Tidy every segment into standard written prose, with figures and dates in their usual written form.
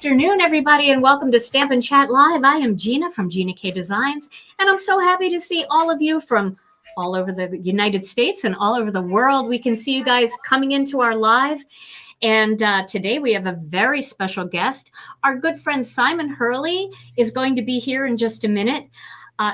afternoon, everybody, and welcome to Stamp and Chat Live. I am Gina from Gina K Designs, and I'm so happy to see all of you from all over the United States and all over the world. We can see you guys coming into our live, and today we have a very special guest. Our good friend Simon Hurley is going to be here in just a minute.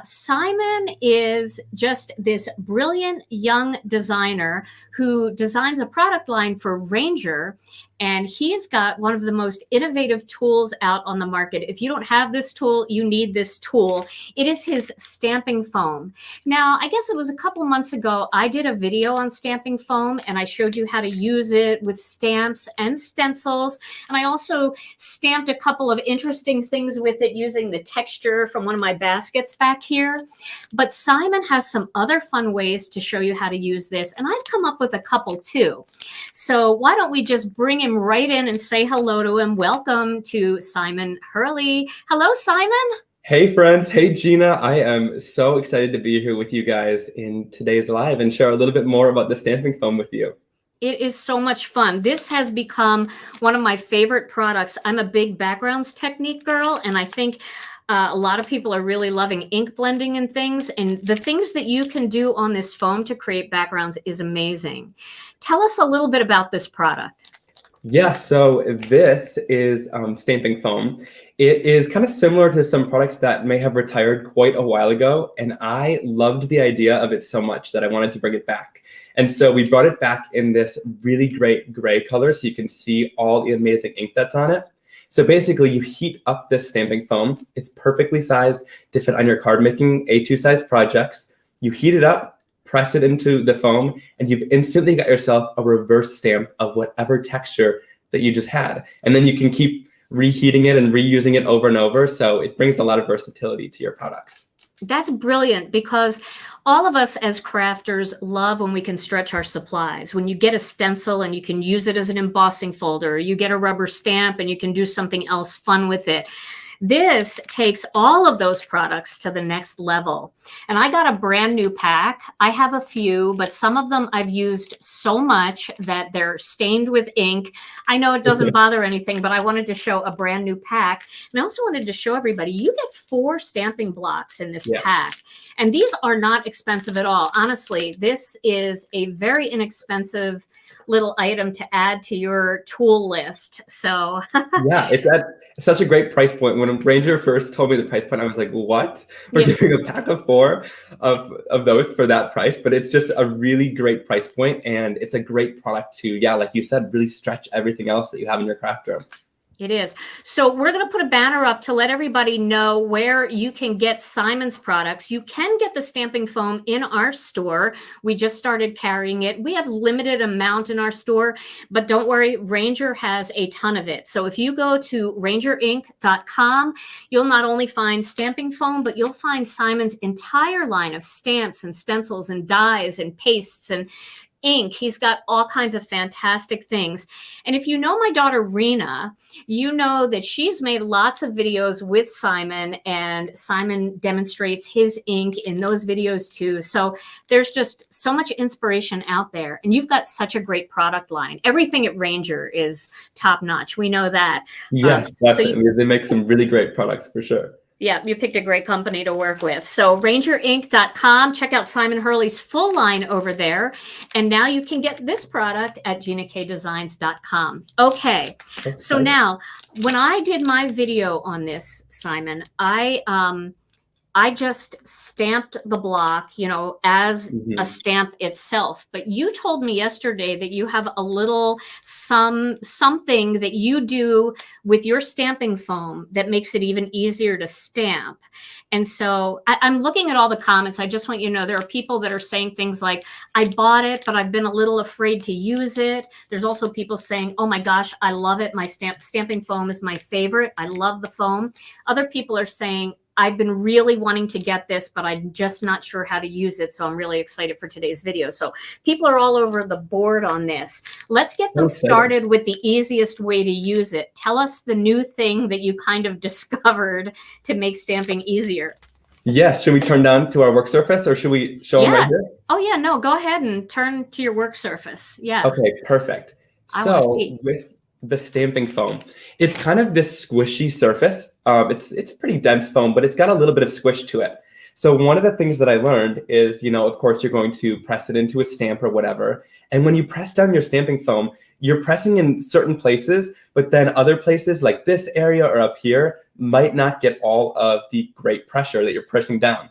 Simon is just this brilliant young designer who designs a product line for Ranger, and he's got one of the most innovative tools out on the market. If you don't have this tool, you need this tool. It is his stamping foam. Now, I guess it was a couple months ago, I did a video on stamping foam, and I showed you how to use it with stamps and stencils. And I also stamped a couple of interesting things with it using the texture from one of my baskets back here. But Simon has some other fun ways to show you how to use this, and I've come up with a couple too. So why don't we just bring him right in and say hello to him. Welcome to Simon Hurley. Hello, Simon. Hey, friends. Hey, Gina. I am so excited to be here with you guys in today's live and share a little bit more about the stamping foam with you. It is so much fun. This has become one of my favorite products. I'm a big backgrounds technique girl, and I think a lot of people are really loving ink blending and things. And the things that you can do on this foam to create backgrounds is amazing. Tell us a little bit about this product. Yeah, so this is stamping foam. It is kind of similar to some products that may have retired quite a while ago, and I loved the idea of it so much that I wanted to bring it back. And so we brought it back in this really great gray color so you can see all the amazing ink that's on it. So basically, you heat up this stamping foam. It's perfectly sized to fit on your card making A2 size projects. You heat it up, press it into the foam, and you've instantly got yourself a reverse stamp of whatever texture that you just had. And then you can keep reheating it and reusing it over and over. So it brings a lot of versatility to your products. That's brilliant, because all of us as crafters love when we can stretch our supplies. When you get a stencil and you can use it as an embossing folder, or you get a rubber stamp and you can do something else fun with it. This takes all of those products to the next level. And I got a brand new pack. I have a few, but some of them I've used so much that they're stained with ink. I know it doesn't bother anything, but I wanted to show a brand new pack. And I also wanted to show everybody, you get 4 stamping blocks in this pack. And these are not expensive at all. Honestly, this is a very inexpensive little item to add to your tool list. So yeah, it's at such a great price point. When Ranger first told me the price point, I was like, what? We're giving a pack of 4 of those for that price. But it's just a really great price point, and it's a great product to, yeah, like you said, really stretch everything else that you have in your craft room. It is. So we're going to put a banner up to let everybody know where you can get Simon's products. You can get the stamping foam in our store. We just started carrying it. We have limited amount in our store, but don't worry, Ranger has a ton of it. So if you go to rangerinc.com, you'll not only find stamping foam, but you'll find Simon's entire line of stamps and stencils and dies and pastes and ink. He's got all kinds of fantastic things. And if you know my daughter Rena, you know that she's made lots of videos with Simon, and Simon demonstrates his ink in those videos too. So there's just so much inspiration out there, and you've got such a great product line. Everything at Ranger is top notch. We know that. Yes, definitely. They make some really great products for sure. Yeah, you picked a great company to work with. So rangerinc.com, check out Simon Hurley's full line over there. And now you can get this product at ginakdesigns.com. Okay, so now when I did my video on this, Simon, I just stamped the block, you know, as a stamp itself. But you told me yesterday that you have a little something that you do with your stamping foam that makes it even easier to stamp. And so I'm looking at all the comments. I just want you to know there are people that are saying things like, I bought it, but I've been a little afraid to use it. There's also people saying, oh my gosh, I love it. My stamping foam is my favorite. I love the foam. Other people are saying, I've been really wanting to get this, but I'm just not sure how to use it. So I'm really excited for today's video. So people are all over the board on this. Let's get them started with the easiest way to use it. Tell us the new thing that you kind of discovered to make stamping easier. Yes. Should we turn down to our work surface, or should we show them right here? Oh, yeah. No, go ahead and turn to your work surface. Yeah. Okay, perfect. So the stamping foam. It's kind of this squishy surface. It's a pretty dense foam, but it's got a little bit of squish to it. So one of the things that I learned is, of course, you're going to press it into a stamp or whatever. And when you press down your stamping foam, you're pressing in certain places, but then other places like this area or up here might not get all of the great pressure that you're pressing down.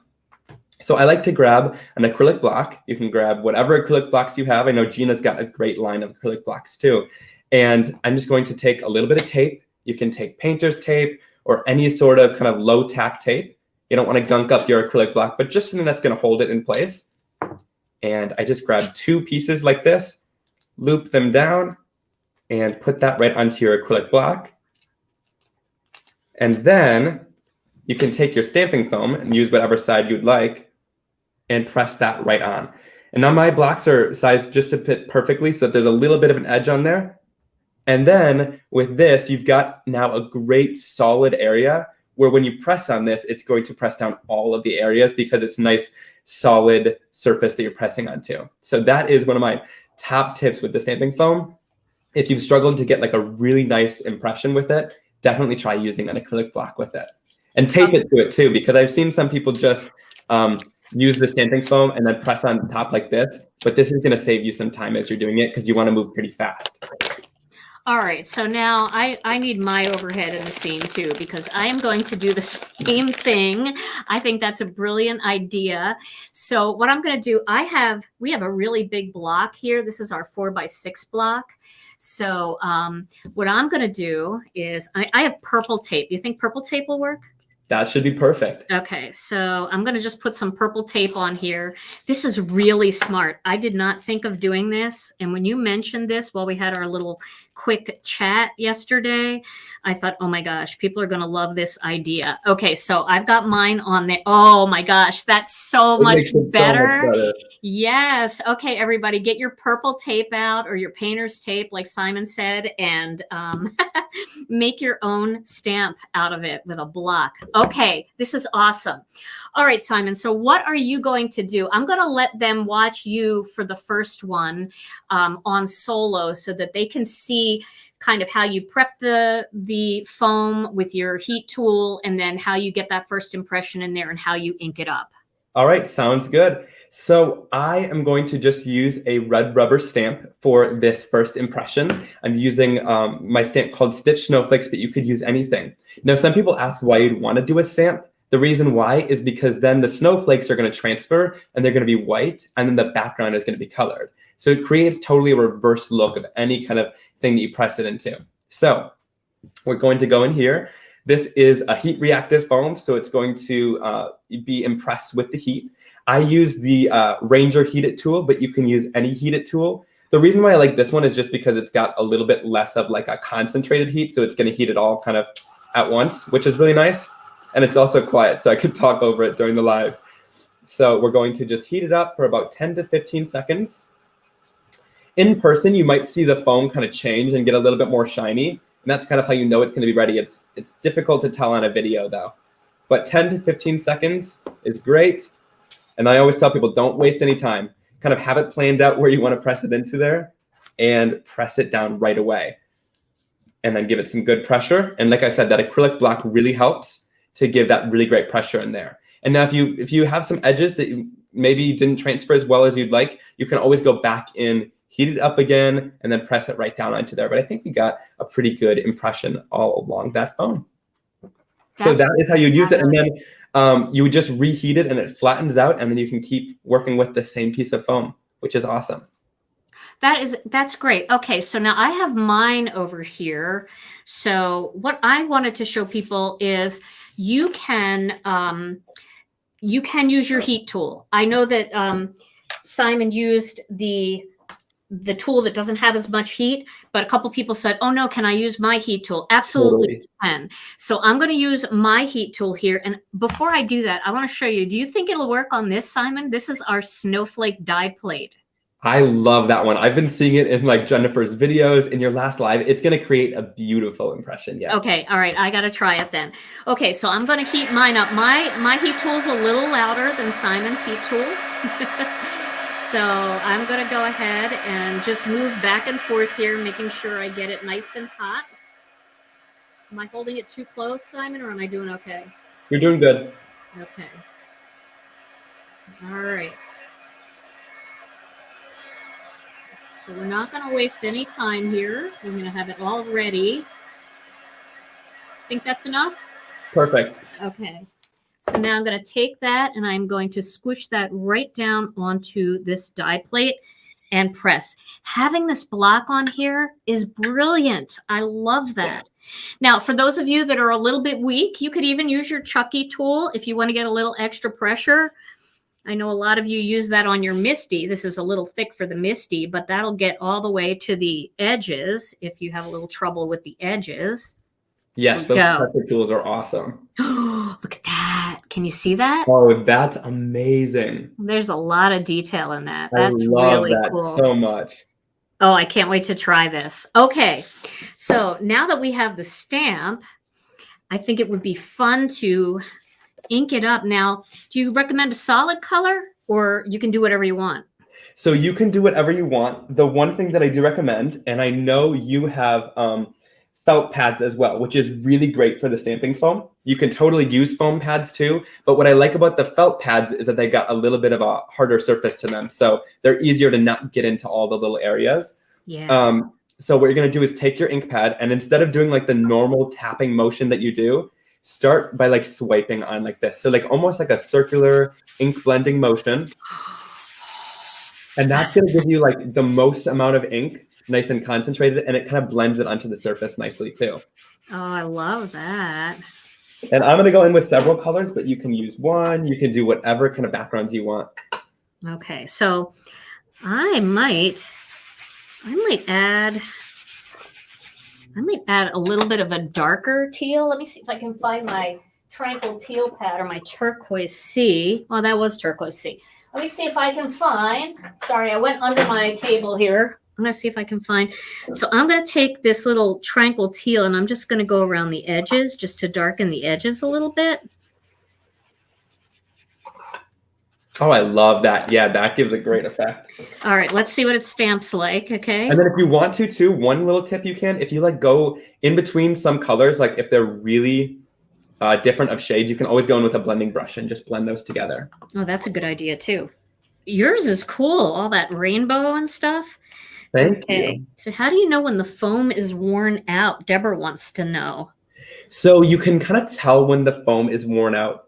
So I like to grab an acrylic block. You can grab whatever acrylic blocks you have. I know Gina's got a great line of acrylic blocks too. And I'm just going to take a little bit of tape. You can take painter's tape or any sort of kind of low tack tape. You don't want to gunk up your acrylic block, but just something that's going to hold it in place. And I just grab 2 pieces like this, loop them down, and put that right onto your acrylic block. And then you can take your stamping foam and use whatever side you'd like and press that right on. And now my blocks are sized just to fit perfectly so that there's a little bit of an edge on there. And then with this, you've got now a great solid area where when you press on this, it's going to press down all of the areas because it's a nice solid surface that you're pressing onto. So that is one of my top tips with the stamping foam. If you've struggled to get like a really nice impression with it, definitely try using an acrylic block with it. And tape it to it too, because I've seen some people just use the stamping foam and then press on top like this. But this is going to save you some time as you're doing it because you want to move pretty fast. All right, so now I need my overhead in the scene too, because I am going to do the same thing. I think that's a brilliant idea. So what I'm going to do, we have a really big block here. This is our 4x6 block. So what I'm going to do is I have purple tape. You think purple tape will work? That should be perfect. Okay, so I'm going to just put some purple tape on here. This is really smart. I did not think of doing this. And when you mentioned this while we had our little quick chat yesterday, I thought, oh my gosh, people are going to love this idea. Okay, so I've got mine on there. Oh my gosh, that's so much better. Yes. Okay, everybody, get your purple tape out or your painter's tape, like Simon said, and make your own stamp out of it with a block. Okay, this is awesome. All right, Simon, so what are you going to do? I'm going to let them watch you for the first one on solo so that they can see kind of how you prep the foam with your heat tool and then how you get that first impression in there and how you ink it up. All right, sounds good. So I am going to just use a red rubber stamp for this first impression. I'm using my stamp called Stitch Snowflakes, but you could use anything. Now, some people ask why you'd want to do a stamp. The reason why is because then the snowflakes are going to transfer and they're going to be white and then the background is going to be colored. So it creates totally a reverse look of any kind of thing that you press it into. So we're going to go in here. This is a heat reactive foam, so it's going to be impressed with the heat. I use the Ranger heated tool, but you can use any heated tool. The reason why I like this one is just because it's got a little bit less of like a concentrated heat, so it's going to heat it all kind of at once, which is really nice. And it's also quiet, so I could talk over it during the live. So we're going to just heat it up for about 10 to 15 seconds. In person, you might see the foam kind of change and get a little bit more shiny. And that's kind of how you know it's going to be ready. It's difficult to tell on a video, though. But 10 to 15 seconds is great. And I always tell people, don't waste any time. Kind of have it planned out where you want to press it into there and press it down right away. And then give it some good pressure. And like I said, that acrylic block really helps to give that really great pressure in there. And now if you have some edges that maybe didn't transfer as well as you'd like, you can always go back in, heat it up again, and then press it right down onto there. But I think we got a pretty good impression all along that foam. So that is how you use it. And then you would just reheat it and it flattens out, and then you can keep working with the same piece of foam, which is awesome. That's great. Okay, so now I have mine over here. So what I wanted to show people is you can use your heat tool. I know that Simon used the tool that doesn't have as much heat, but a couple people said, oh no, can I use my heat tool? Absolutely, totally. You can. So I'm going to use my heat tool here. And before I do that, I want to show you, do you think it'll work on this, Simon? This is our snowflake die plate. I love that one. I've been seeing it in like Jennifer's videos, in your last live. It's going to create a beautiful impression. Yeah. Okay. All right. I got to try it then. Okay. So I'm going to heat mine up. My heat tool is a little louder than Simon's heat tool. So I'm going to go ahead and just move back and forth here, making sure I get it nice and hot. Am I holding it too close, Simon, or am I doing okay? You're doing good. Okay. All right. So we're not going to waste any time here. We're going to have it all ready. Think that's enough? Perfect. Okay. So now I'm going to take that and I'm going to squish that right down onto this die plate and press. Having this block on here is brilliant. I love that. Now, for those of you that are a little bit weak, you could even use your Chucky tool if you want to get a little extra pressure. I know a lot of you use that on your Misty. This is a little thick for the Misty, but that'll get all the way to the edges if you have a little trouble with the edges. Yes, those pressure tools are awesome. Look at that. Can you see that? Oh, that's amazing. There's a lot of detail in that. I That's love really that cool. so much. Oh, I can't wait to try this. Okay, so now that we have the stamp, I think it would be fun to ink it up. Now, do you recommend a solid color or you can do whatever you want? So you can do whatever you want. The one thing that I do recommend, and I know you have felt pads as well, which is really great for the stamping foam. You can totally use foam pads too, but what I like about the felt pads is that they got a little bit of a harder surface to them, so they're easier to not get into all the little areas. Yeah. So what you're gonna do is take your ink pad, and instead of doing like the normal tapping motion that you do, start by like swiping on like this. So like almost like a circular ink blending motion. And that's gonna give you like the most amount of ink, nice and concentrated, and it kind of blends it onto the surface nicely too. Oh, I love that. And I'm gonna go in with several colors, but you can use one, you can do whatever kind of backgrounds you want. Okay, so I might add a little bit of a darker teal. Let me see if I can find my tranquil teal pad or my turquoise sea. Well, that was turquoise sea. Let me see if I can find, sorry, I went under my table here. I'm going to see if I can find. So I'm going to take this little tranquil teal and I'm just going to go around the edges just to darken the edges a little bit. Oh, I love that. Yeah, that gives a great effect. All right, let's see what it stamps like, okay? And then if you want to too, one little tip you can, if you like go in between some colors, like if they're really different of shades, you can always go in with a blending brush and just blend those together. Oh, that's a good idea too. Yours is cool, all that rainbow and stuff. Thank you. So how do you know when the foam is worn out? Deborah wants to know. So you can kind of tell when the foam is worn out,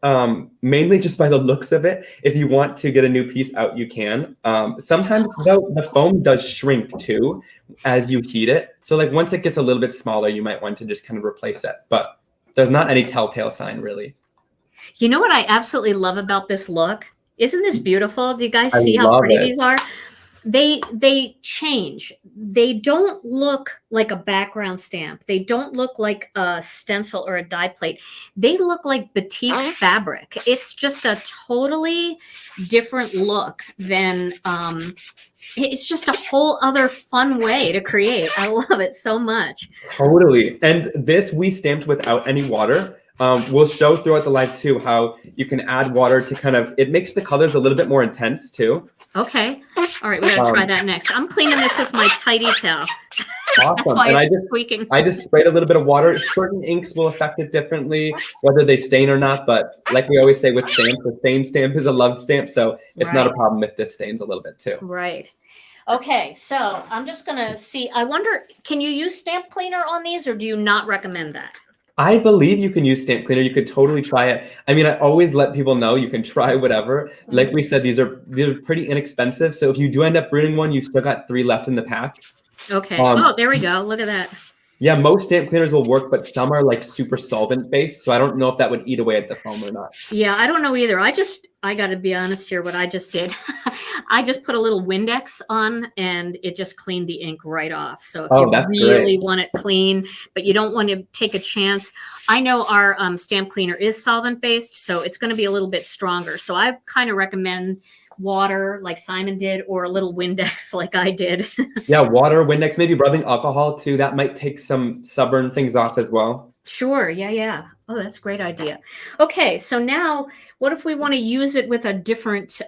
mainly just by the looks of it. If you want to get a new piece out, you can. Sometimes though, the foam does shrink too as you heat it. So like once it gets a little bit smaller, you might want to just kind of replace it. But there's not any telltale sign really. You know what I absolutely love about this look? Isn't this beautiful? Do you guys see how pretty these are? They change. They don't look like a background stamp. They don't look like a stencil or a die plate. They look like batik fabric. It's just a totally different look than, it's just a whole other fun way to create. I love it so much. Totally. And this we stamped without any water. We'll show throughout the live too how you can add water to kind of, it makes the colors a little bit more intense too. Okay. All right, we gotta try that next. I'm cleaning this with my tidy towel. Awesome. That's why and it's squeaking. I just sprayed a little bit of water. Certain inks will affect it differently, whether they stain or not. But like we always say with stamps, a stain stamp is a loved stamp. So it's not a problem if this stains a little bit too. Right. Okay, so I'm just gonna see. I wonder, can you use stamp cleaner on these or do you not recommend that? I believe you can use stamp cleaner. You could totally try it. I mean, I always let people know you can try whatever. Like we said, these are pretty inexpensive. So if you do end up ruining one, you've still got 3 left in the pack. Okay. Oh, there we go. Look at that. Yeah, most stamp cleaners will work, but some are like super solvent based. So I don't know if that would eat away at the foam or not. Yeah, I don't know either. I got to be honest here, what I just did. I just put a little Windex on and it just cleaned the ink right off. So if you really want it clean, but you don't want to take a chance. I know our stamp cleaner is solvent based, so it's going to be a little bit stronger. So I kind of recommend water like Simon did or a little Windex like I did. Yeah, water, Windex, maybe rubbing alcohol too. That might take some stubborn things off as well. Sure. Yeah, yeah. Oh, that's a great idea. Okay, so now what if we want to use it with a different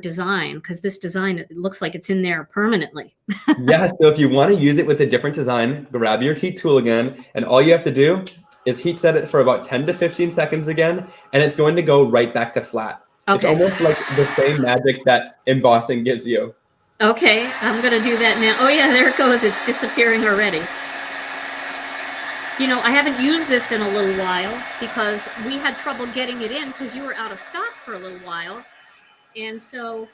design? Because this design, it looks like it's in there permanently. Yeah, so if you want to use it with a different design, grab your heat tool again, and all you have to do is heat set it for about 10 to 15 seconds again, and it's going to go right back to flat. It's Okay. almost like the same magic that embossing gives you. Okay, I'm gonna do that now. Oh yeah, there it goes. It's disappearing already. You know, I haven't used this in a little while because we had trouble getting it in because you were out of stock for a little while. And so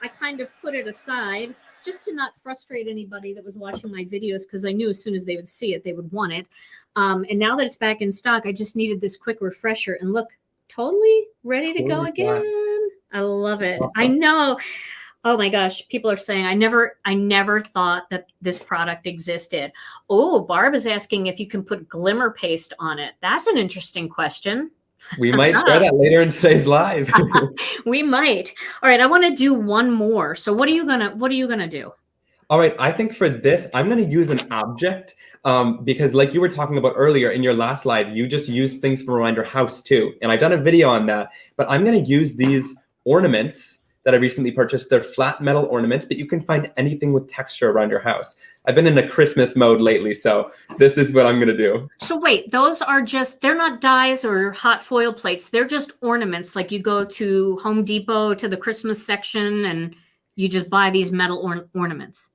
I kind of put it aside just to not frustrate anybody that was watching my videos because I knew as soon as they would see it, they would want it. And now that it's back in stock, I just needed this quick refresher. And look, totally ready to go Totally flat. again. I love it. I Awesome. know. Oh my gosh, people are saying I never thought that this product existed. Oh, Barb is asking if you can put glimmer paste on it. That's an interesting question. We might share that later in today's live. We might. All right, I want to do one more. So what are you gonna do? All right, I think for this, I'm going to use an object because like you were talking about earlier in your last live, you just use things from around your house too. And I've done a video on that, but I'm going to use these ornaments that I recently purchased. They're flat metal ornaments, but you can find anything with texture around your house. I've been in a Christmas mode lately, so this is what I'm going to do. So wait, those are they're not dies or hot foil plates. They're just ornaments. Like you go to Home Depot to the Christmas section and you just buy these metal ornaments.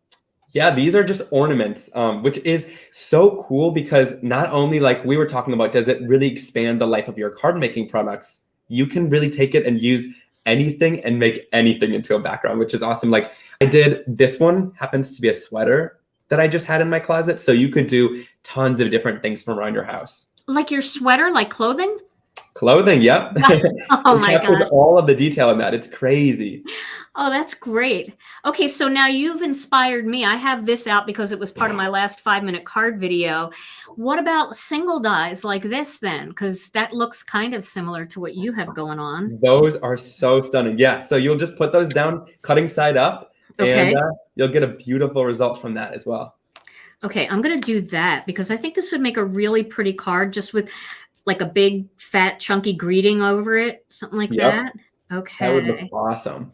Yeah, these are just ornaments, which is so cool because not only like we were talking about, does it really expand the life of your card making products, you can really take it and use anything and make anything into a background, which is awesome. Like I did, this one happens to be a sweater that I just had in my closet. So you could do tons of different things from around your house. Like your sweater, like clothing? Clothing, yep. Oh It my captures gosh. all of the detail in that. It's crazy. Oh, that's great. Okay, so now you've inspired me. I have this out because it was part of my last 5-minute card video. What about single dies like this then? Because that looks kind of similar to what you have going on. Those are so stunning. Yeah, so you'll just put those down, cutting side up, and Okay. you'll get a beautiful result from that as well. Okay, I'm going to do that because I think this would make a really pretty card just with like a big, fat, chunky greeting over it, something like Yep, that. that would look Okay. awesome.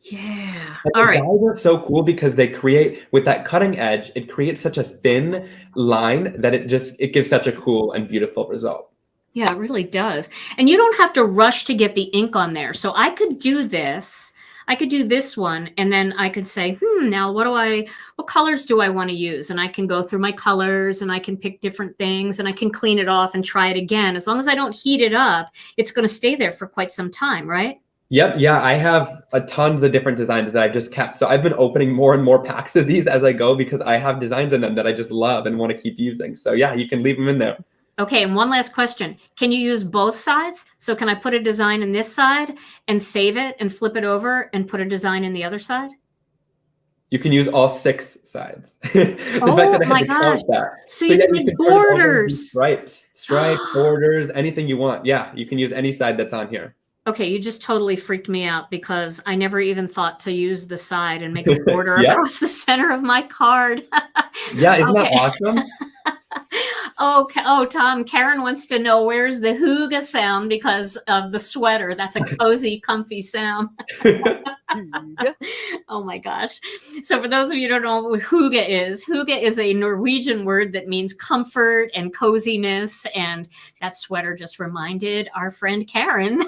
Yeah. And All the right. dies are so cool because they create, with that cutting edge, it creates such a thin line that it gives such a cool and beautiful result. Yeah, it really does. And you don't have to rush to get the ink on there. So I could do this. I could do this one and then I could say, now what colors do I want to use? And I can go through my colors and I can pick different things and I can clean it off and try it again. As long as I don't heat it up, it's going to stay there for quite some time, right? Yep, yeah, I have tons of different designs that I've just kept. So I've been opening more and more packs of these as I go because I have designs in them that I just love and want to keep using. So yeah, you can leave them in there. Okay, and one last question. Can you use both sides? So can I put a design in this side and save it and flip it over and put a design in the other side? You can use all 6 sides. The fact Oh that I my had to gosh. count that. So So you yeah, can you make can turn it over and do borders. stripes, borders, anything you want. Yeah, you can use any side that's on here. Okay, you just totally freaked me out because I never even thought to use the side and make a border Yeah, across the center of my card. yeah, isn't that Okay. awesome? Oh, Tom, Karen wants to know where's the hygge sound because of the sweater. That's a cozy, comfy sound. Oh my gosh. So for those of you who don't know what hygge is a Norwegian word that means comfort and coziness. And that sweater just reminded our friend Karen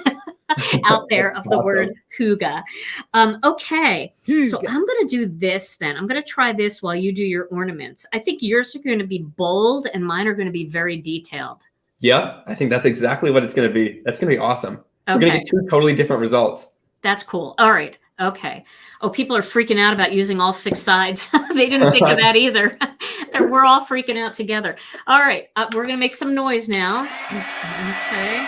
out there That's of the word awesome. hygge. Okay, so I'm going to do this then. I'm going to try this while you do your ornaments. I think yours are going to be bold and mine are going to be very detailed. Yeah, I think that's exactly what it's going to be. That's going to be awesome. We're going to Okay, get 2 totally different results. that's cool. All right. Okay. Oh, people are freaking out about using all 6 sides. They didn't think of that either. We're all freaking out together. All right. We're going to make some noise now. Okay.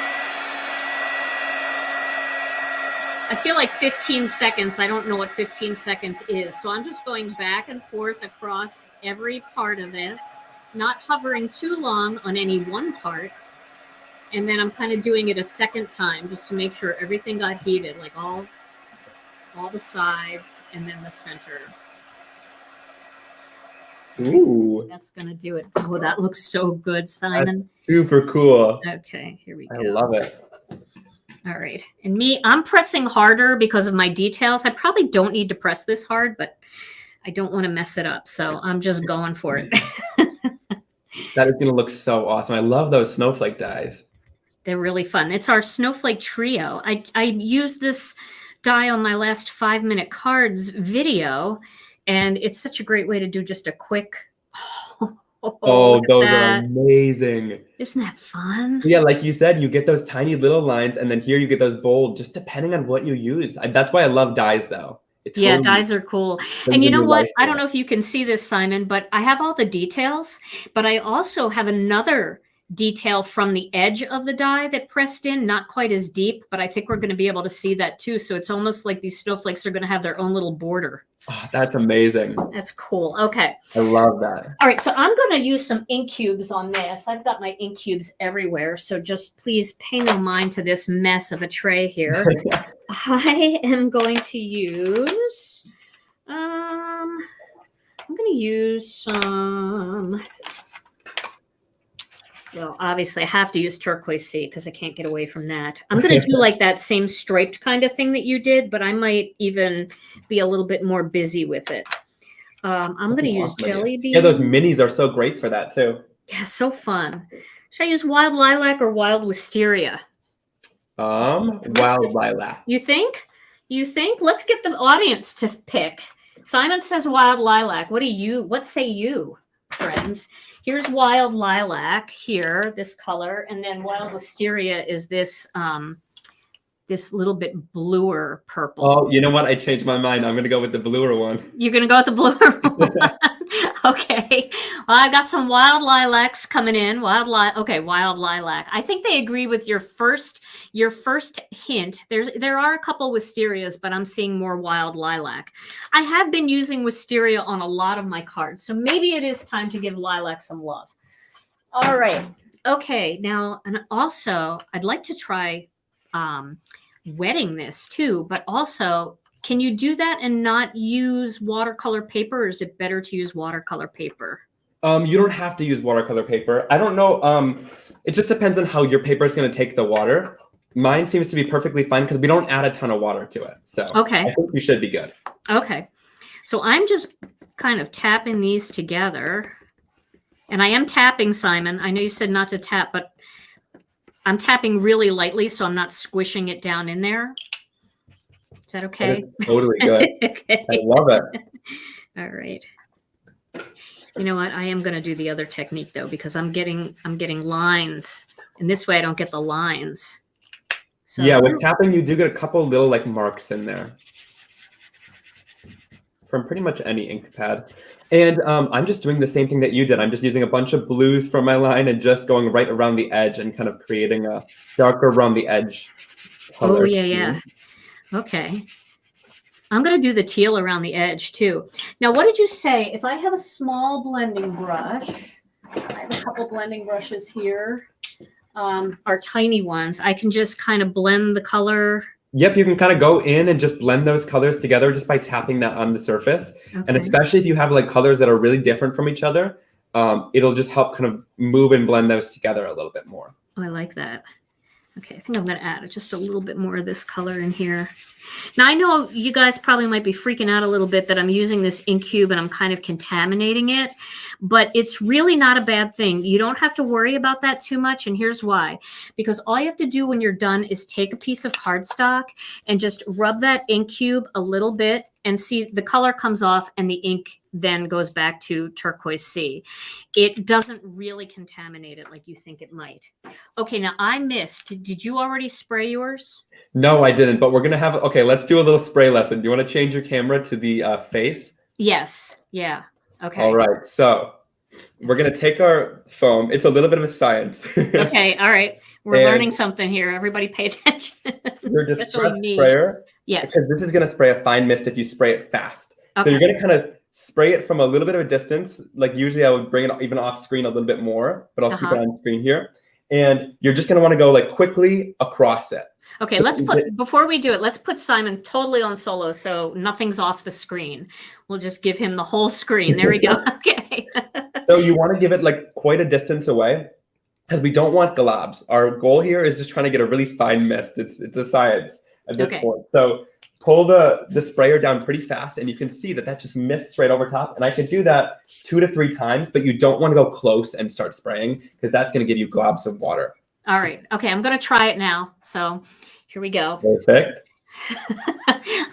I feel like 15 seconds. I don't know what 15 seconds is. So I'm just going back and forth across every part of this, not hovering too long on any one part. And then I'm kind of doing it a second time just to make sure everything got heated, like all the sides and then the center. Ooh, That's going to do it. Oh, that looks so good, Simon. that's super cool. Okay, here we go. I love it. All right. And me, I'm pressing harder because of my details. I probably don't need to press this hard, but I don't want to mess it up. So I'm just going for it. That is going to look so awesome. I love those snowflake dies. They're really fun. It's our snowflake trio. I used this die on my last 5-minute cards video, and it's such a great way to do just a quick. Oh, those are amazing. Isn't that fun? Yeah, like you said, you get those tiny little lines, and then here you get those bold, just depending on what you use. That's why I love dies, though. Yeah, dies are cool. And you know what? I don't know if you can see this, Simon, but I have all the details, but I also have another detail from the edge of the die that pressed in, not quite as deep, but I think we're going to be able to see that too. So it's almost like these snowflakes are going to have their own little border. Oh, that's amazing. That's cool. Okay. I love that. All right. So I'm going to use some ink cubes on this. I've got my ink cubes everywhere. So just please pay no mind to this mess of a tray here. I am going to use, I'm going to use some, well, obviously I have to use turquoise sea because I can't get away from that. I'm going to do like that same striped kind of thing that you did, but I might even be a little bit more busy with it. I'm going to use jelly beans. Yeah, those minis are so great for that too. Yeah, so fun. Should I use wild lilac or wild wisteria? Wild lilac. You think? You think? Let's get the audience to pick. Simon says wild lilac. What say you, friends? Here's wild lilac here, this color, and then wild wisteria is this this little bit bluer purple. Oh, you know what? I changed my mind. I'm going to go with the bluer one. You're going to go with the bluer one? Okay. Well, I got some wild lilacs coming in. Wild lilac. I think they agree with your first hint. There are a couple wisterias, but I'm seeing more wild lilac. I have been using wisteria on a lot of my cards, so maybe it is time to give lilac some love. All right. Okay. Now, and also, I'd like to try wetting this too, but also, can you do that and not use watercolor paper, or is it better to use watercolor paper? You don't have to use watercolor paper. I don't know. It just depends on how your paper is going to take the water. Mine seems to be perfectly fine because we don't add a ton of water to it. So okay. I think you should be good. Okay. So I'm just kind of tapping these together. And I am tapping, Simon. I know you said not to tap, but I'm tapping really lightly, so I'm not squishing it down in there. Is that okay? That is totally good. Okay. I love it. All right. You know what? I am going to do the other technique though, because I'm getting lines, and this way I don't get the lines. So yeah, with tapping, you do get a couple little like marks in there from pretty much any ink pad. And I'm just doing the same thing that you did. I'm just using a bunch of blues from my line and just going right around the edge and kind of creating a darker around the edge color. Oh, yeah, yeah. Okay. I'm going to do the teal around the edge too. Now, what did you say? If I have a small blending brush, I have a couple blending brushes here, are tiny ones. I can just kind of blend the color. Yep, you can kind of go in and just blend those colors together just by tapping that on the surface. Okay. And especially if you have like colors that are really different from each other, it'll just help kind of move and blend those together a little bit more. Oh, I like that. Okay, I think I'm going to add just a little bit more of this color in here. Now, I know you guys probably might be freaking out a little bit that I'm using this ink cube and I'm kind of contaminating it, but it's really not a bad thing. You don't have to worry about that too much, and here's why. Because all you have to do when you're done is take a piece of cardstock and just rub that ink cube a little bit, and see the color comes off and the ink then goes back to turquoise sea. It doesn't really contaminate it like you think it might. Okay, now I missed. Did you already spray yours? No, I didn't, but we're going to have, okay, let's do a little spray lesson. Do you want to change your camera to the face? Yes, yeah, okay. All right, so we're going to take our foam. It's a little bit of a science. Okay, all right. We're learning something here. Everybody pay attention. Your distress sprayer. Yes. Because this is going to spray a fine mist if you spray it fast. Okay. So you're going to kind of spray it from a little bit of a distance. Like usually I would bring it even off screen a little bit more, but I'll keep it on screen here. And you're just going to want to go like quickly across it. Okay, before we do it, let's put Simon totally on solo so nothing's off the screen. We'll just give him the whole screen. There we go. Okay. So you want to give it like quite a distance away because we don't want globs. Our goal here is just trying to get a really fine mist. It's a science at this point. So pull the sprayer down pretty fast and you can see that just mists right over top. And I could do that 2 to 3 times, but you don't want to go close and start spraying because that's going to give you globs of water. All right. Okay, I'm going to try it now. So here we go. Perfect.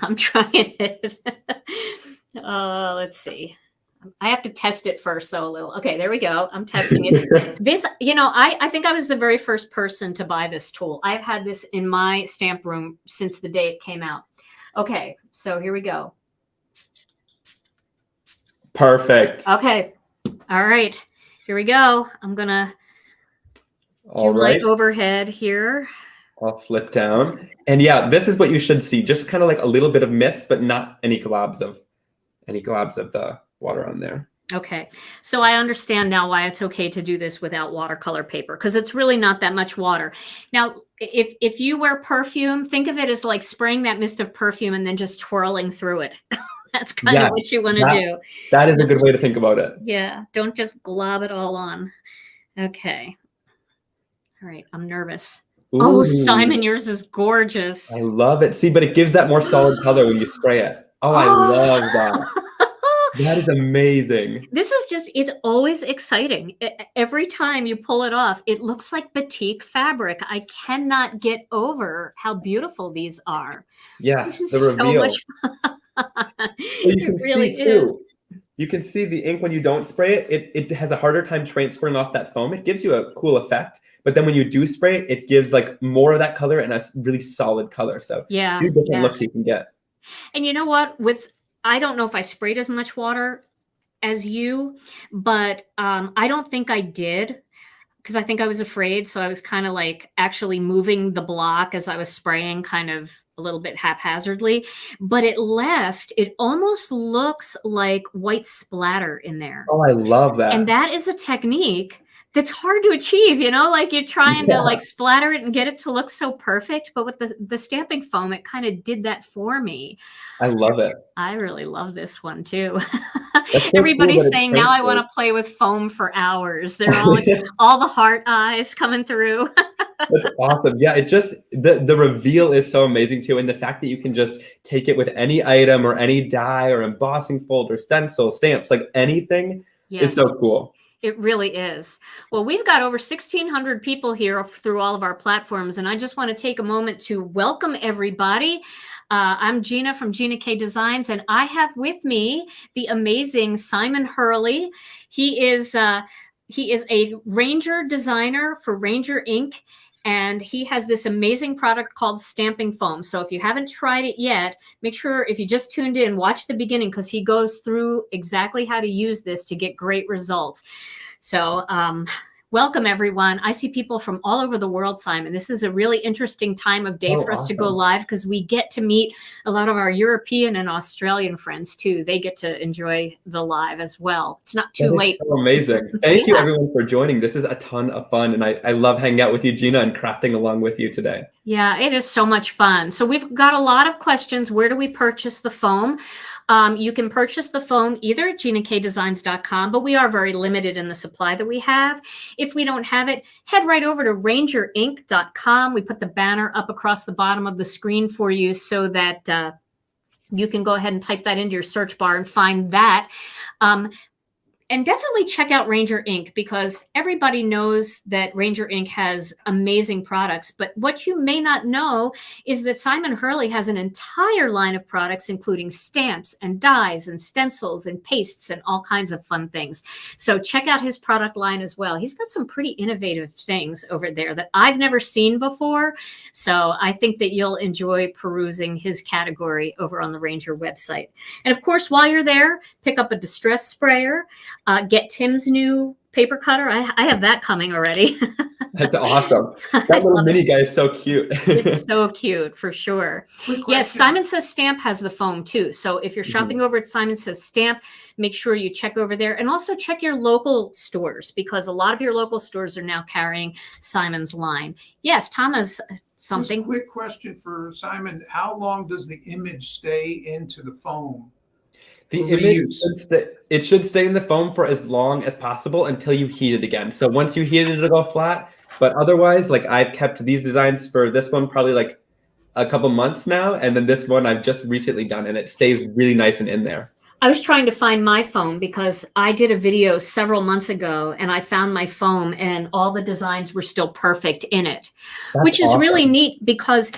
I'm trying it. Let's see. I have to test it first, though, a little. Okay, there we go. I'm testing it. This, I think I was the very first person to buy this tool. I've had this in my stamp room since the day it came out. Okay, so here we go. Perfect. Okay. All right. Here we go. I'm going to do my overhead here. I'll flip down. And yeah, this is what you should see. Just kind of like a little bit of mist, but not any globs of the water on there. Okay. So I understand now why it's okay to do this without watercolor paper, because it's really not that much water. Now, if you wear perfume, think of it as like spraying that mist of perfume and then just twirling through it. That's kind of what you want to do. That is a good way to think about it. Yeah. Don't just glob it all on. Okay. All right. I'm nervous. Ooh. Oh, Simon, yours is gorgeous. I love it. See, but it gives that more solid color when you spray it. Oh, I love that. That is amazing. This is it's always exciting. Every time you pull it off, it looks like batik fabric. I cannot get over how beautiful these are. Yeah, this is the reveal. So much fun. You can see too. You can see the ink when you don't spray it. It has a harder time transferring off that foam. It gives you a cool effect. But then when you do spray it, it gives like more of that color and a really solid color. So yeah, 2 different looks you can get. And you know what? I don't know if I sprayed as much water as you, but I don't think I did because I think I was afraid. So I was kind of like actually moving the block as I was spraying kind of a little bit haphazardly, but it almost looks like white splatter in there. Oh, I love that. And that is a technique that's hard to achieve, like you're trying to like splatter it and get it to look so perfect. But with the stamping foam, it kind of did that for me. I love it. I really love this one too. Everybody's saying now I want to play with foam for hours. They're all like, all the heart eyes coming through. That's awesome. Yeah, the reveal is so amazing too. And the fact that you can just take it with any item or any die or embossing folder, stencil, stamps, like anything is so cool. It really is. Well, we've got over 1,600 people here through all of our platforms, and I just want to take a moment to welcome everybody. I'm Gina from Gina K Designs, and I have with me the amazing Simon Hurley. He is a Ranger designer for Ranger Ink, and he has this amazing product called stamping foam. So if you haven't tried it yet, make sure if you just tuned in, watch the beginning because he goes through exactly how to use this to get great results. So welcome, everyone. I see people from all over the world, Simon. This is a really interesting time of day for us to go live because we get to meet a lot of our European and Australian friends, too. They get to enjoy the live as well. It's not too late. So amazing. Thank you, everyone, for joining. This is a ton of fun, and I love hanging out with you, Gina, and crafting along with you today. Yeah, it is so much fun. So we've got a lot of questions. Where do we purchase the foam? You can purchase the foam either at ginakdesigns.com, but we are very limited in the supply that we have. If we don't have it, head right over to rangerink.com. We put the banner up across the bottom of the screen for you so that you can go ahead and type that into your search bar and find that. And definitely check out Ranger Ink because everybody knows that Ranger Ink has amazing products. But what you may not know is that Simon Hurley has an entire line of products, including stamps and dies and stencils and pastes and all kinds of fun things. So check out his product line as well. He's got some pretty innovative things over there that I've never seen before. So I think that you'll enjoy perusing his category over on the Ranger website. And of course, while you're there, pick up a distress sprayer. Get Tim's new paper cutter. I have that coming already. That's awesome. I That little love mini it. guy is so cute. It's so cute, for sure. Quick Yes, question. Simon Says Stamp has the foam too. So if you're shopping over at Simon Says Stamp, make sure you check over there, and also check your local stores, because a lot of your local stores are now carrying Simon's line. Yes, Tom has something. Just a quick question for Simon. How long does the image stay into the foam? The For image, reuse? it should stay in the foam for as long as possible until you heat it again. So once you heat it, it'll go flat. But otherwise, like I've kept these designs for this one probably like a couple months now. And then this one I've just recently done, and it stays really nice and in there. I was trying to find my foam because I did a video several months ago and I found my foam and all the designs were still perfect in it, which is really neat, because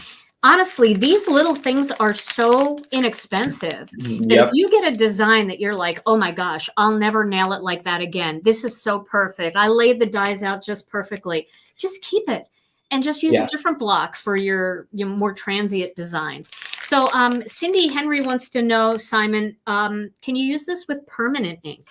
honestly, these little things are so inexpensive that if you get a design that you're like, oh my gosh, I'll never nail it like that again. This is so perfect. I laid the dies out just perfectly. Just keep it and just use a different block for your more transient designs. So Cindy Henry wants to know, Simon, can you use this with permanent ink?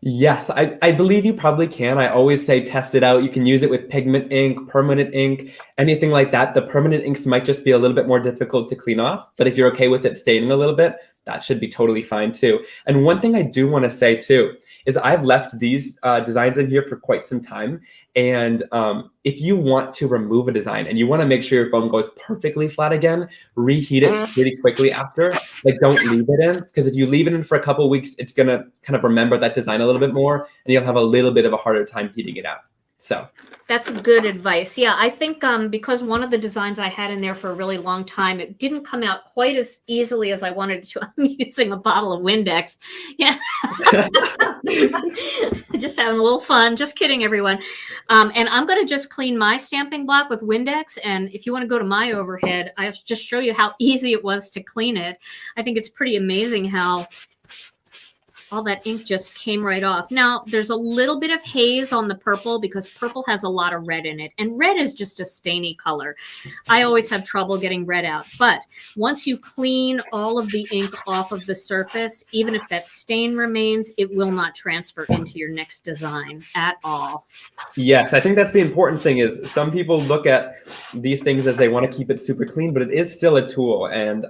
Yes, I believe you probably can. I always say test it out. You can use it with pigment ink, permanent ink, anything like that. The permanent inks might just be a little bit more difficult to clean off, but if you're okay with it staining a little bit, that should be totally fine too. And one thing I do want to say too is I've left these designs in here for quite some time. And if you want to remove a design and you want to make sure your foam goes perfectly flat again, reheat it pretty quickly after. Like, don't leave it in, because if you leave it in for a couple of weeks, it's going to kind of remember that design a little bit more, and you'll have a little bit of a harder time heating it out. So that's good advice. Yeah, I think because one of the designs I had in there for a really long time, it didn't come out quite as easily as I wanted it to. I'm using a bottle of Windex. Yeah. Just having a little fun. Just kidding, everyone. And I'm going to just clean my stamping block with Windex. And if you want to go to my overhead, I'll just show you how easy it was to clean it. I think it's pretty amazing how all that ink just came right off. Now, there's a little bit of haze on the purple because purple has a lot of red in it. And red is just a stainy color. I always have trouble getting red out. But once you clean all of the ink off of the surface, even if that stain remains, it will not transfer into your next design at all. Yes, I think that's the important thing. Is some people look at these things as they want to keep it super clean, but it is still a tool. And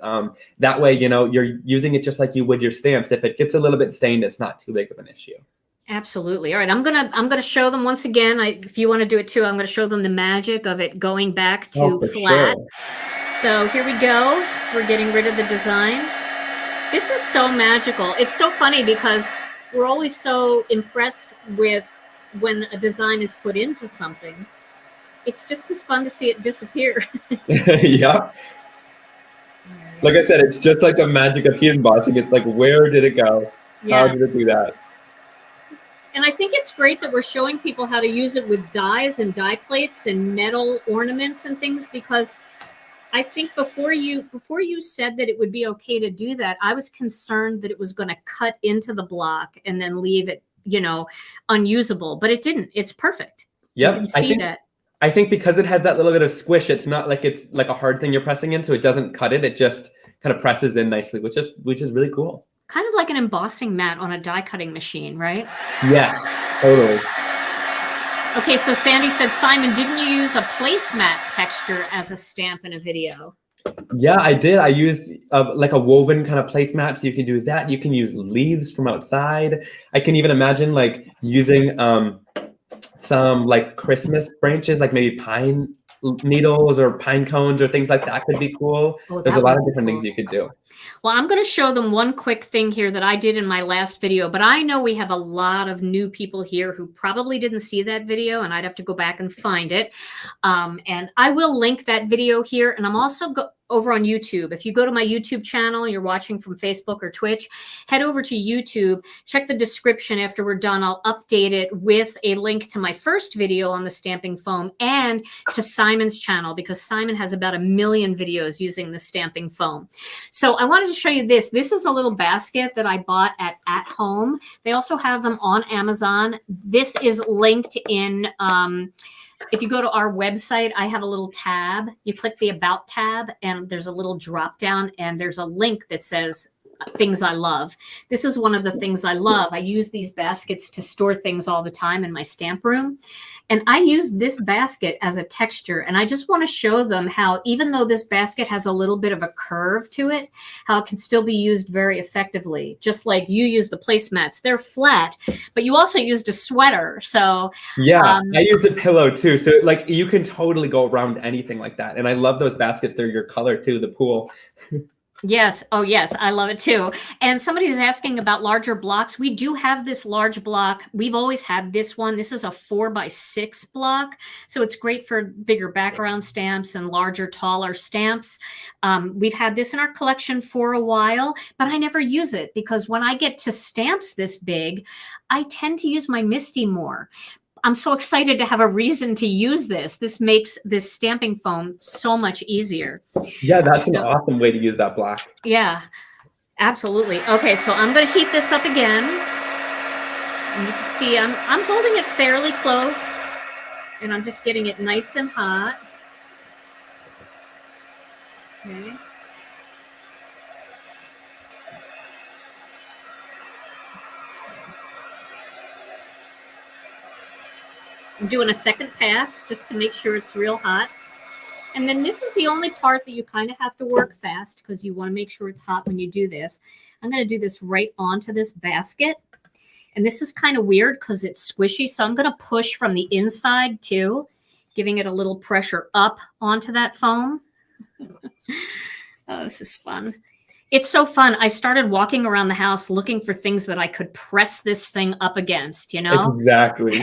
that way, you know, you're using it just like you would your stamps. If it gets a little bit stained, it's not too big of an issue. Absolutely. All right, I'm gonna show them once again. If you want to do it too, I'm gonna show them the magic of it going back to flat. Sure. So here we go. We're getting rid of the design. This is so magical. It's so funny because we're always so impressed with when a design is put into something. It's just as fun to see it disappear. Yeah. Like I said, it's just like the magic of heat embossing. It's like, where did it go? Yeah. How did it do that? And I think it's great that we're showing people how to use it with dies and die plates and metal ornaments and things, because I think before you said that it would be okay to do that, I was concerned that it was going to cut into the block and then leave it, you know, unusable, but it didn't. It's perfect. Yep. You can see that. I think because it has that little bit of squish, it's not like it's like a hard thing you're pressing in, so it doesn't cut it. It just kind of presses in nicely, which is really cool. Kind of like an embossing mat on a die cutting machine, right? Yeah, totally. Okay, so Sandy said, Simon, didn't you use a placemat texture as a stamp in a video? Yeah, I did. I used like a woven kind of placemat, so you can do that. You can use leaves from outside. I can even imagine like using some like Christmas branches, like maybe pine needles or pine cones or things like that could be cool. Oh, there's a lot of different things you could do. Well, I'm going to show them one quick thing here that I did in my last video, but I know we have a lot of new people here who probably didn't see that video, and I'd have to go back and find it. And I will link that video here, and I'm also over on YouTube. If you go to my YouTube channel, you're watching from Facebook or Twitch, head over to YouTube, check the description after we're done. I'll update it with a link to my first video on the stamping foam and to Simon's channel, because Simon has about 1 million videos using the stamping foam. So I wanted to show you this. This is a little basket that I bought at Home. They also have them on Amazon. This is linked in, if you go to our website, I have a little tab. You click the About tab, and there's a little drop down, and there's a link that says things I love. This is one of the things I love. I use these baskets to store things all the time in my stamp room. And I use this basket as a texture. And I just want to show them how, even though this basket has a little bit of a curve to it, how it can still be used very effectively. Just like you use the placemats. They're flat, but you also used a sweater. So yeah, I used a pillow too. So like you can totally go around anything like that. And I love those baskets. They're your color too, the pool. Yes. Oh, yes. I love it too. And somebody's asking about larger blocks. We do have this large block. We've always had this one. This is a 4x6 block. So it's great for bigger background stamps and larger, taller stamps. We've had this in our collection for a while, but I never use it because when I get to stamps this big, I tend to use my MISTI more. I'm so excited to have a reason to use this. This makes this stamping foam so much easier. Yeah, that's an awesome way to use that black. Yeah, absolutely. Okay, so I'm going to heat this up again. And you can see I'm holding it fairly close, and I'm just getting it nice and hot. Okay. I'm doing a second pass just to make sure it's real hot. And then this is the only part that you kind of have to work fast because you want to make sure it's hot when you do this. I'm going to do this right onto this basket. And this is kind of weird because it's squishy. So I'm going to push from the inside too, giving it a little pressure up onto that foam. Oh, this is fun. It's so fun. I started walking around the house looking for things that I could press this thing up against, you know? Exactly.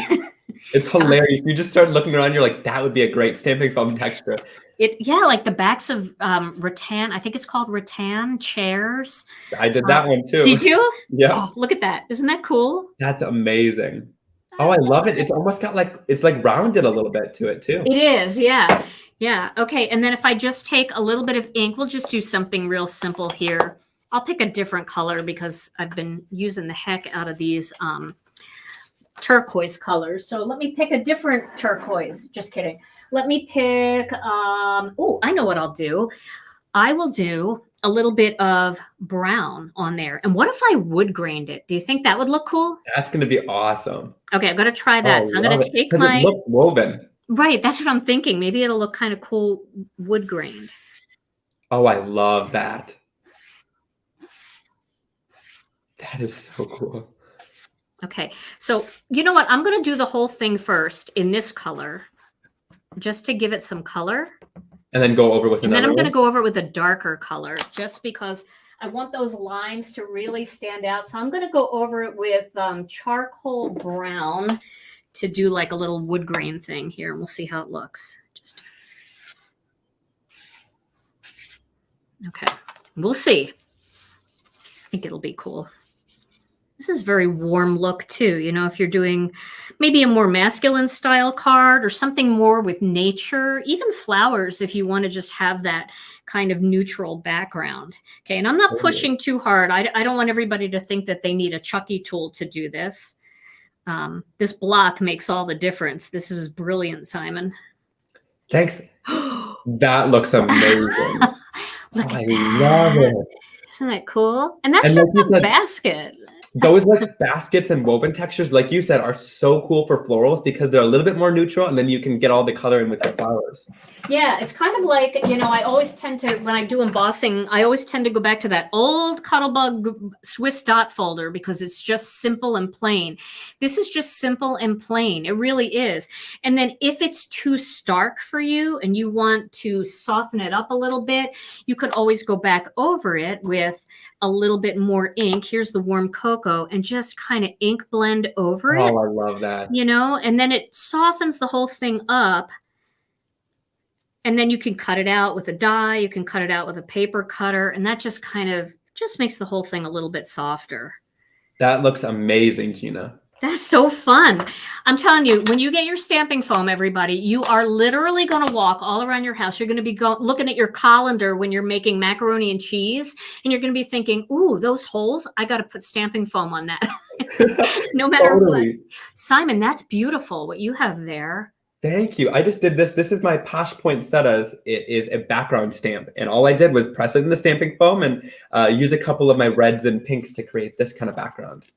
It's hilarious. You just start looking around, you're like, that would be a great stamping foam texture. Yeah, like the backs of rattan, I think it's called rattan chairs. I did that one too. Did you? Yeah. Oh, look at that. Isn't that cool? That's amazing. Oh, I love it. It's almost got like, it's like rounded a little bit to it too. It is, yeah. Yeah, okay. And then if I just take a little bit of ink, we'll just do something real simple here. I'll pick a different color because I've been using the heck out of these turquoise colors. So let me pick a different turquoise. Just kidding. Let me pick, oh, I know what I'll do. I will do a little bit of brown on there. And what if I wood grained it? Do you think that would look cool? That's going to be awesome. Okay, I'm going to try that. Oh, so I'm going to take it my... look woven. Right, that's what I'm thinking. Maybe it'll look kind of cool wood grained. Oh, I love that. That is so cool. Okay, so you know what? I'm going to do the whole thing first in this color, just to give it some color. And then go over with another one? And then I'm going to go over it with a darker color, just because I want those lines to really stand out. So I'm going to go over it with charcoal brown to do like a little wood grain thing here, and we'll see how it looks. Okay, we'll see. I think it'll be cool. This is very warm look too. You know, if you're doing maybe a more masculine style card or something more with nature, even flowers, if you want to just have that kind of neutral background. Okay, and I'm not pushing too hard. I don't want everybody to think that they need a Chucky tool to do this. This block makes all the difference. This is brilliant, Simon. Thanks. That looks amazing. Look at I that. love it. Isn't that cool? And that's just a basket. Those like baskets and woven textures, like you said, are so cool for florals because they're a little bit more neutral, and then you can get all the color in with your flowers. Yeah, it's kind of like, you know, I always tend to, when I do embossing, I always tend to go back to that old Cuttlebug Swiss dot folder because it's just simple and plain. This is just simple and plain. It really is. And then if it's too stark for you and you want to soften it up a little bit, you could always go back over it with a little bit more ink. Here's the warm cocoa, and just kind of ink blend over it. Oh, I love that. You know, and then it softens the whole thing up. And then you can cut it out with a die. You can cut it out with a paper cutter. And that just kind of just makes the whole thing a little bit softer. That looks amazing, Gina. That's so fun. I'm telling you, when you get your stamping foam, everybody, you are literally going to walk all around your house. You're going to be looking at your colander when you're making macaroni and cheese, and you're going to be thinking, ooh, those holes, I got to put stamping foam on that. No matter what. Simon, that's beautiful what you have there. Thank you. I just did this. This is my Posh Poinsettias. It is a background stamp. And all I did was press it in the stamping foam and use a couple of my reds and pinks to create this kind of background.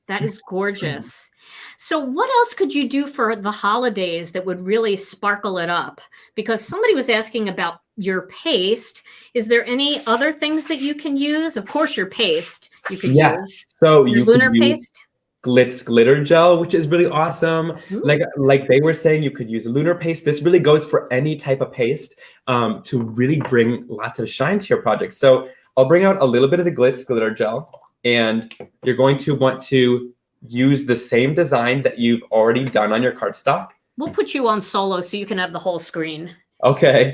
That is gorgeous. So what else could you do for the holidays that would really sparkle it up? Because somebody was asking about your paste. Is there any other things that you can use? Of course, your paste you could use. So your you lunar could use paste. Glitz glitter gel, which is really awesome. Ooh. Like they were saying, you could use lunar paste. This really goes for any type of paste to really bring lots of shine to your project. So I'll bring out a little bit of the Glitz glitter gel, and you're going to want to use the same design that you've already done on your cardstock. We'll put you on solo so you can have the whole screen. Okay.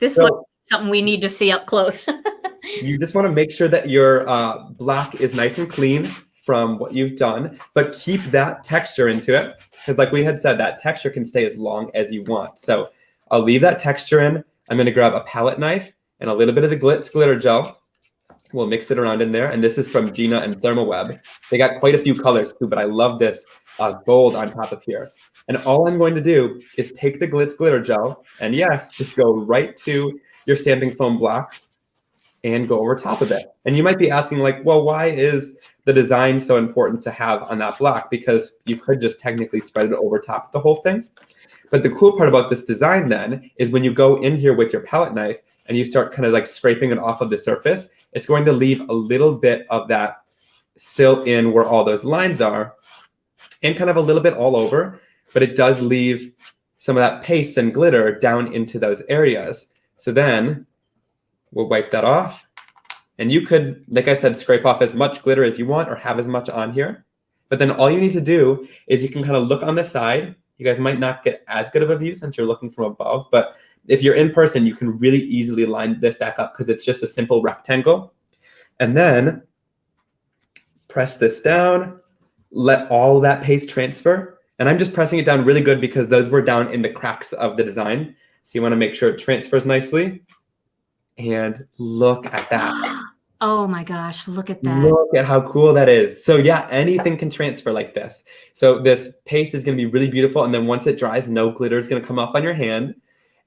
This looks like something we need to see up close. You just want to make sure that your block is nice and clean from what you've done, but keep that texture into it, because like we had said, that texture can stay as long as you want. So I'll leave that texture in. I'm going to grab a palette knife and a little bit of the Glitz glitter gel. We'll mix it around in there. And this is from Gina and Thermoweb. They got quite a few colors too, but I love this gold on top of here. And all I'm going to do is take the Glitz glitter gel and yes, just go right to your stamping foam block and go over top of it. And you might be asking like, well, why is the design so important to have on that block? Because you could just technically spread it over top of the whole thing. But the cool part about this design then is when you go in here with your palette knife and you start kind of like scraping it off of the surface, it's going to leave a little bit of that still in where all those lines are and kind of a little bit all over, but it does leave some of that paste and glitter down into those areas. So then we'll wipe that off. And you could, like I said, scrape off as much glitter as you want or have as much on here. But then all you need to do is you can kind of look on the side. You guys might not get as good of a view since you're looking from above, but if you're in person, you can really easily line this back up because it's just a simple rectangle. And then press this down, let all that paste transfer. And I'm just pressing it down really good because those were down in the cracks of the design. So you want to make sure it transfers nicely. And look at that. Oh my gosh, look at that. Look at how cool that is. So yeah, anything can transfer like this. So this paste is going to be really beautiful. And then once it dries, no glitter is going to come off on your hand.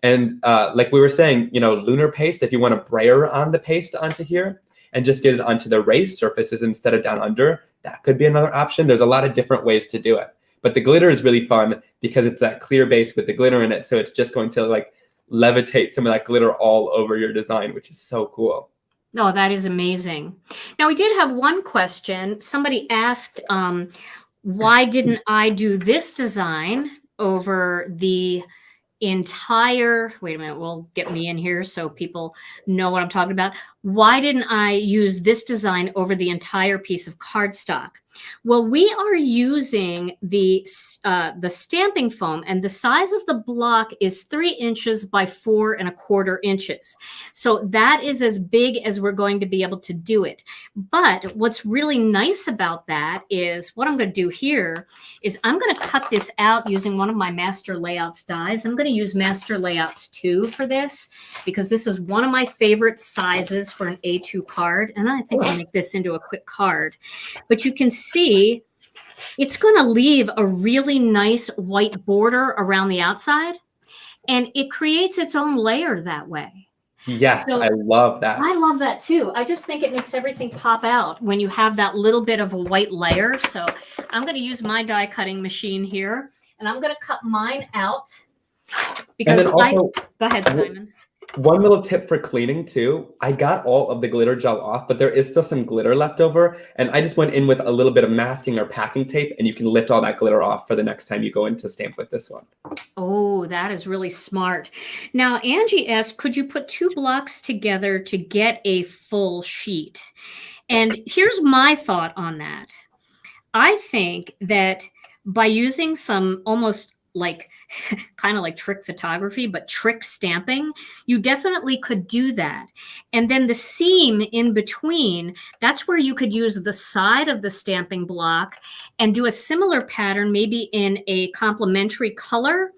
And like we were saying, you know, lunar paste, if you want to brayer on the paste onto here and just get it onto the raised surfaces instead of down under, that could be another option. There's a lot of different ways to do it. But the glitter is really fun because it's that clear base with the glitter in it. So it's just going to like levitate some of that glitter all over your design, which is so cool. Oh, that is amazing. Now, we did have one question. Somebody asked, why didn't I do this design over the entire, wait a minute, we'll get me in here so people know what I'm talking about. Why didn't I use this design over the entire piece of cardstock? Well, we are using the stamping foam, and the size of the block is 3 inches by 4¼ inches. So that is as big as we're going to be able to do it. But what's really nice about that is what I'm going to do here is I'm going to cut this out using one of my Master Layouts dies. I'm going to use Master Layouts 2 for this because this is one of my favorite sizes for an A2 card. And I think I'll make this into a quick card. But you can see it's going to leave a really nice white border around the outside, and it creates its own layer that way. Yes, so, I love that. I love that too. I just think it makes everything pop out when you have that little bit of a white layer. So I'm going to use my die cutting machine here, and I'm going to cut mine out because go ahead, Simon. One little tip for cleaning too, I got all of the glitter gel off, but there is still some glitter left over. And I just went in with a little bit of masking or packing tape, and you can lift all that glitter off for the next time you go in to stamp with this one. Oh, that is really smart. Now, Angie asked, could you put 2 blocks together to get a full sheet? And here's my thought on that. I think that by using some almost like kind of like trick photography, but trick stamping, you definitely could do that. And then the seam in between, that's where you could use the side of the stamping block and do a similar pattern, maybe in a complementary color,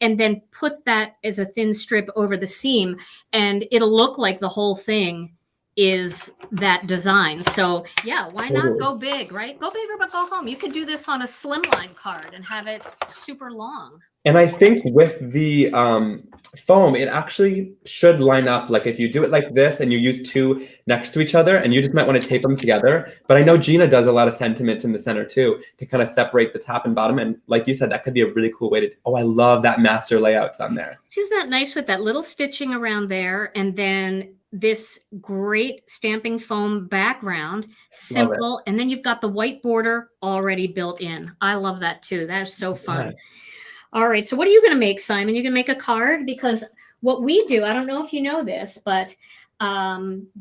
and then put that as a thin strip over the seam, and it'll look like the whole thing is that design. So yeah, why not go big, right? Go big or but go home. You could do this on a slimline card and have it super long. And I think with the foam, it actually should line up. Like if you do it like this and you use two next to each other, and you just might want to tape them together. But I know Gina does a lot of sentiments in the center too, to kind of separate the top and bottom. And like you said, that could be a really cool way to, oh, I love that master layouts on there. Isn't that nice with that little stitching around there? And then this great stamping foam background, simple. And then you've got the white border already built in. I love that too. That is so fun. Yeah. All right. So what are you going to make, Simon? You're going to make a card? Because what we do, I don't know if you know this, but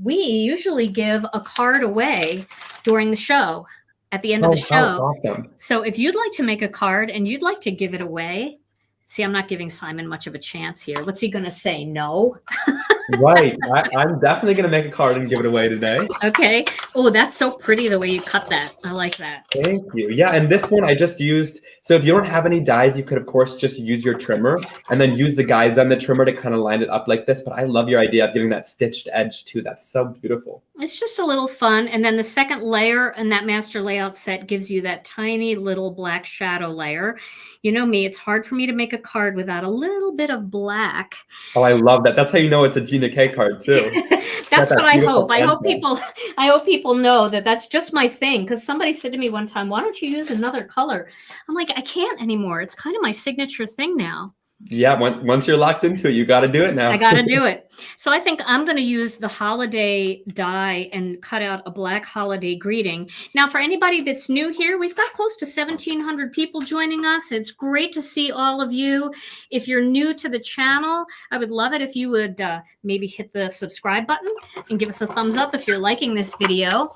we usually give a card away during the show, at the end of the show. Awesome. So if you'd like to make a card and you'd like to give it away, see, I'm not giving Simon much of a chance here. What's he going to say? No? Right. I'm definitely going to make a card and give it away today. Okay. Oh, that's so pretty the way you cut that. I like that. Thank you. Yeah, and this one I just used, so if you don't have any dies, you could, of course, just use your trimmer and then use the guides on the trimmer to kind of line it up like this. But I love your idea of getting that stitched edge too. That's so beautiful. It's just a little fun. And then the second layer in that master layout set gives you that tiny little black shadow layer. You know me, it's hard for me to make a card without a little bit of black. Oh, I love that. That's how you know it's a Gina K card too. That's what I hope. I hope people know that that's just my thing. Because somebody said to me one time, why don't you use another color? I'm like, I can't anymore. It's kind of my signature thing now. Yeah, once you're locked into it, you got to do it now. I got to do it. So I think I'm going to use the holiday die and cut out a black holiday greeting. Now, for anybody that's new here, we've got close to 1,700 people joining us. It's great to see all of you. If you're new to the channel, I would love it if you would maybe hit the subscribe button and give us a thumbs up if you're liking this video.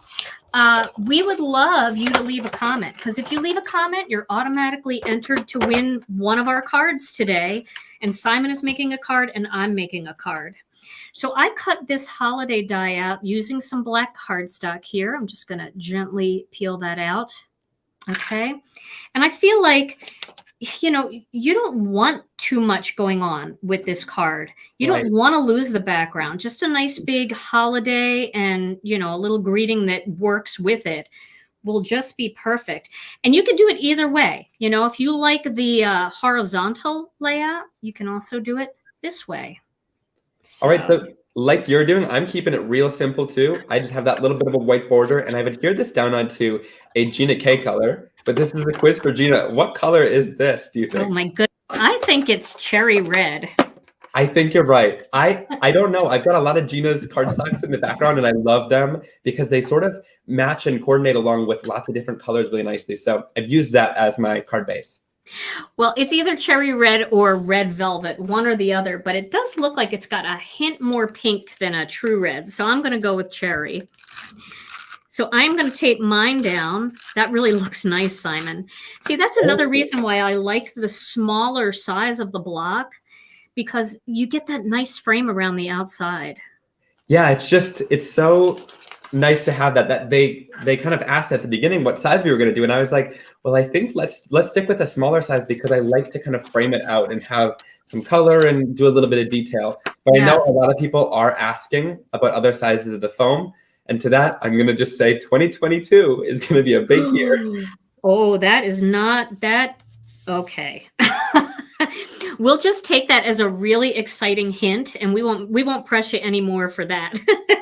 We would love you to leave a comment, because if you leave a comment, you're automatically entered to win one of our cards today. And Simon is making a card and I'm making a card. So I cut this holiday die out using some black cardstock here. I'm just going to gently peel that out. Okay. And I feel like, you know, you don't want too much going on with this card. You don't want to lose the background. Just a nice big holiday and, you know, a little greeting that works with it will just be perfect. And you can do it either way. You know, if you like the horizontal layout, you can also do it this way. All right. So like you're doing, I'm keeping it real simple too. I just have that little bit of a white border, and I've adhered this down onto a Gina K color. But this is a quiz for Gina. What color is this, do you think? Oh my goodness. I think it's cherry red. I think you're right. I don't know. I've got a lot of Gina's cardstocks in the background, and I love them because they sort of match and coordinate along with lots of different colors really nicely. So I've used that as my card base. Well, it's either cherry red or red velvet, one or the other, but it does look like it's got a hint more pink than a true red. So I'm going to go with cherry. So I'm going to tape mine down. That really looks nice, Simon. See, that's another reason why I like the smaller size of the block, because you get that nice frame around the outside. Yeah, it's so nice to have that they kind of asked at the beginning what size we were going to do, and I was like, well, I think let's stick with a smaller size because I like to kind of frame it out and have some color and do a little bit of detail. But I know a lot of people are asking about other sizes of the foam, and to that I'm going to just say 2022 is going to be a big year. Oh, that is not that. Okay. We'll just take that as a really exciting hint, and we won't press you anymore for that.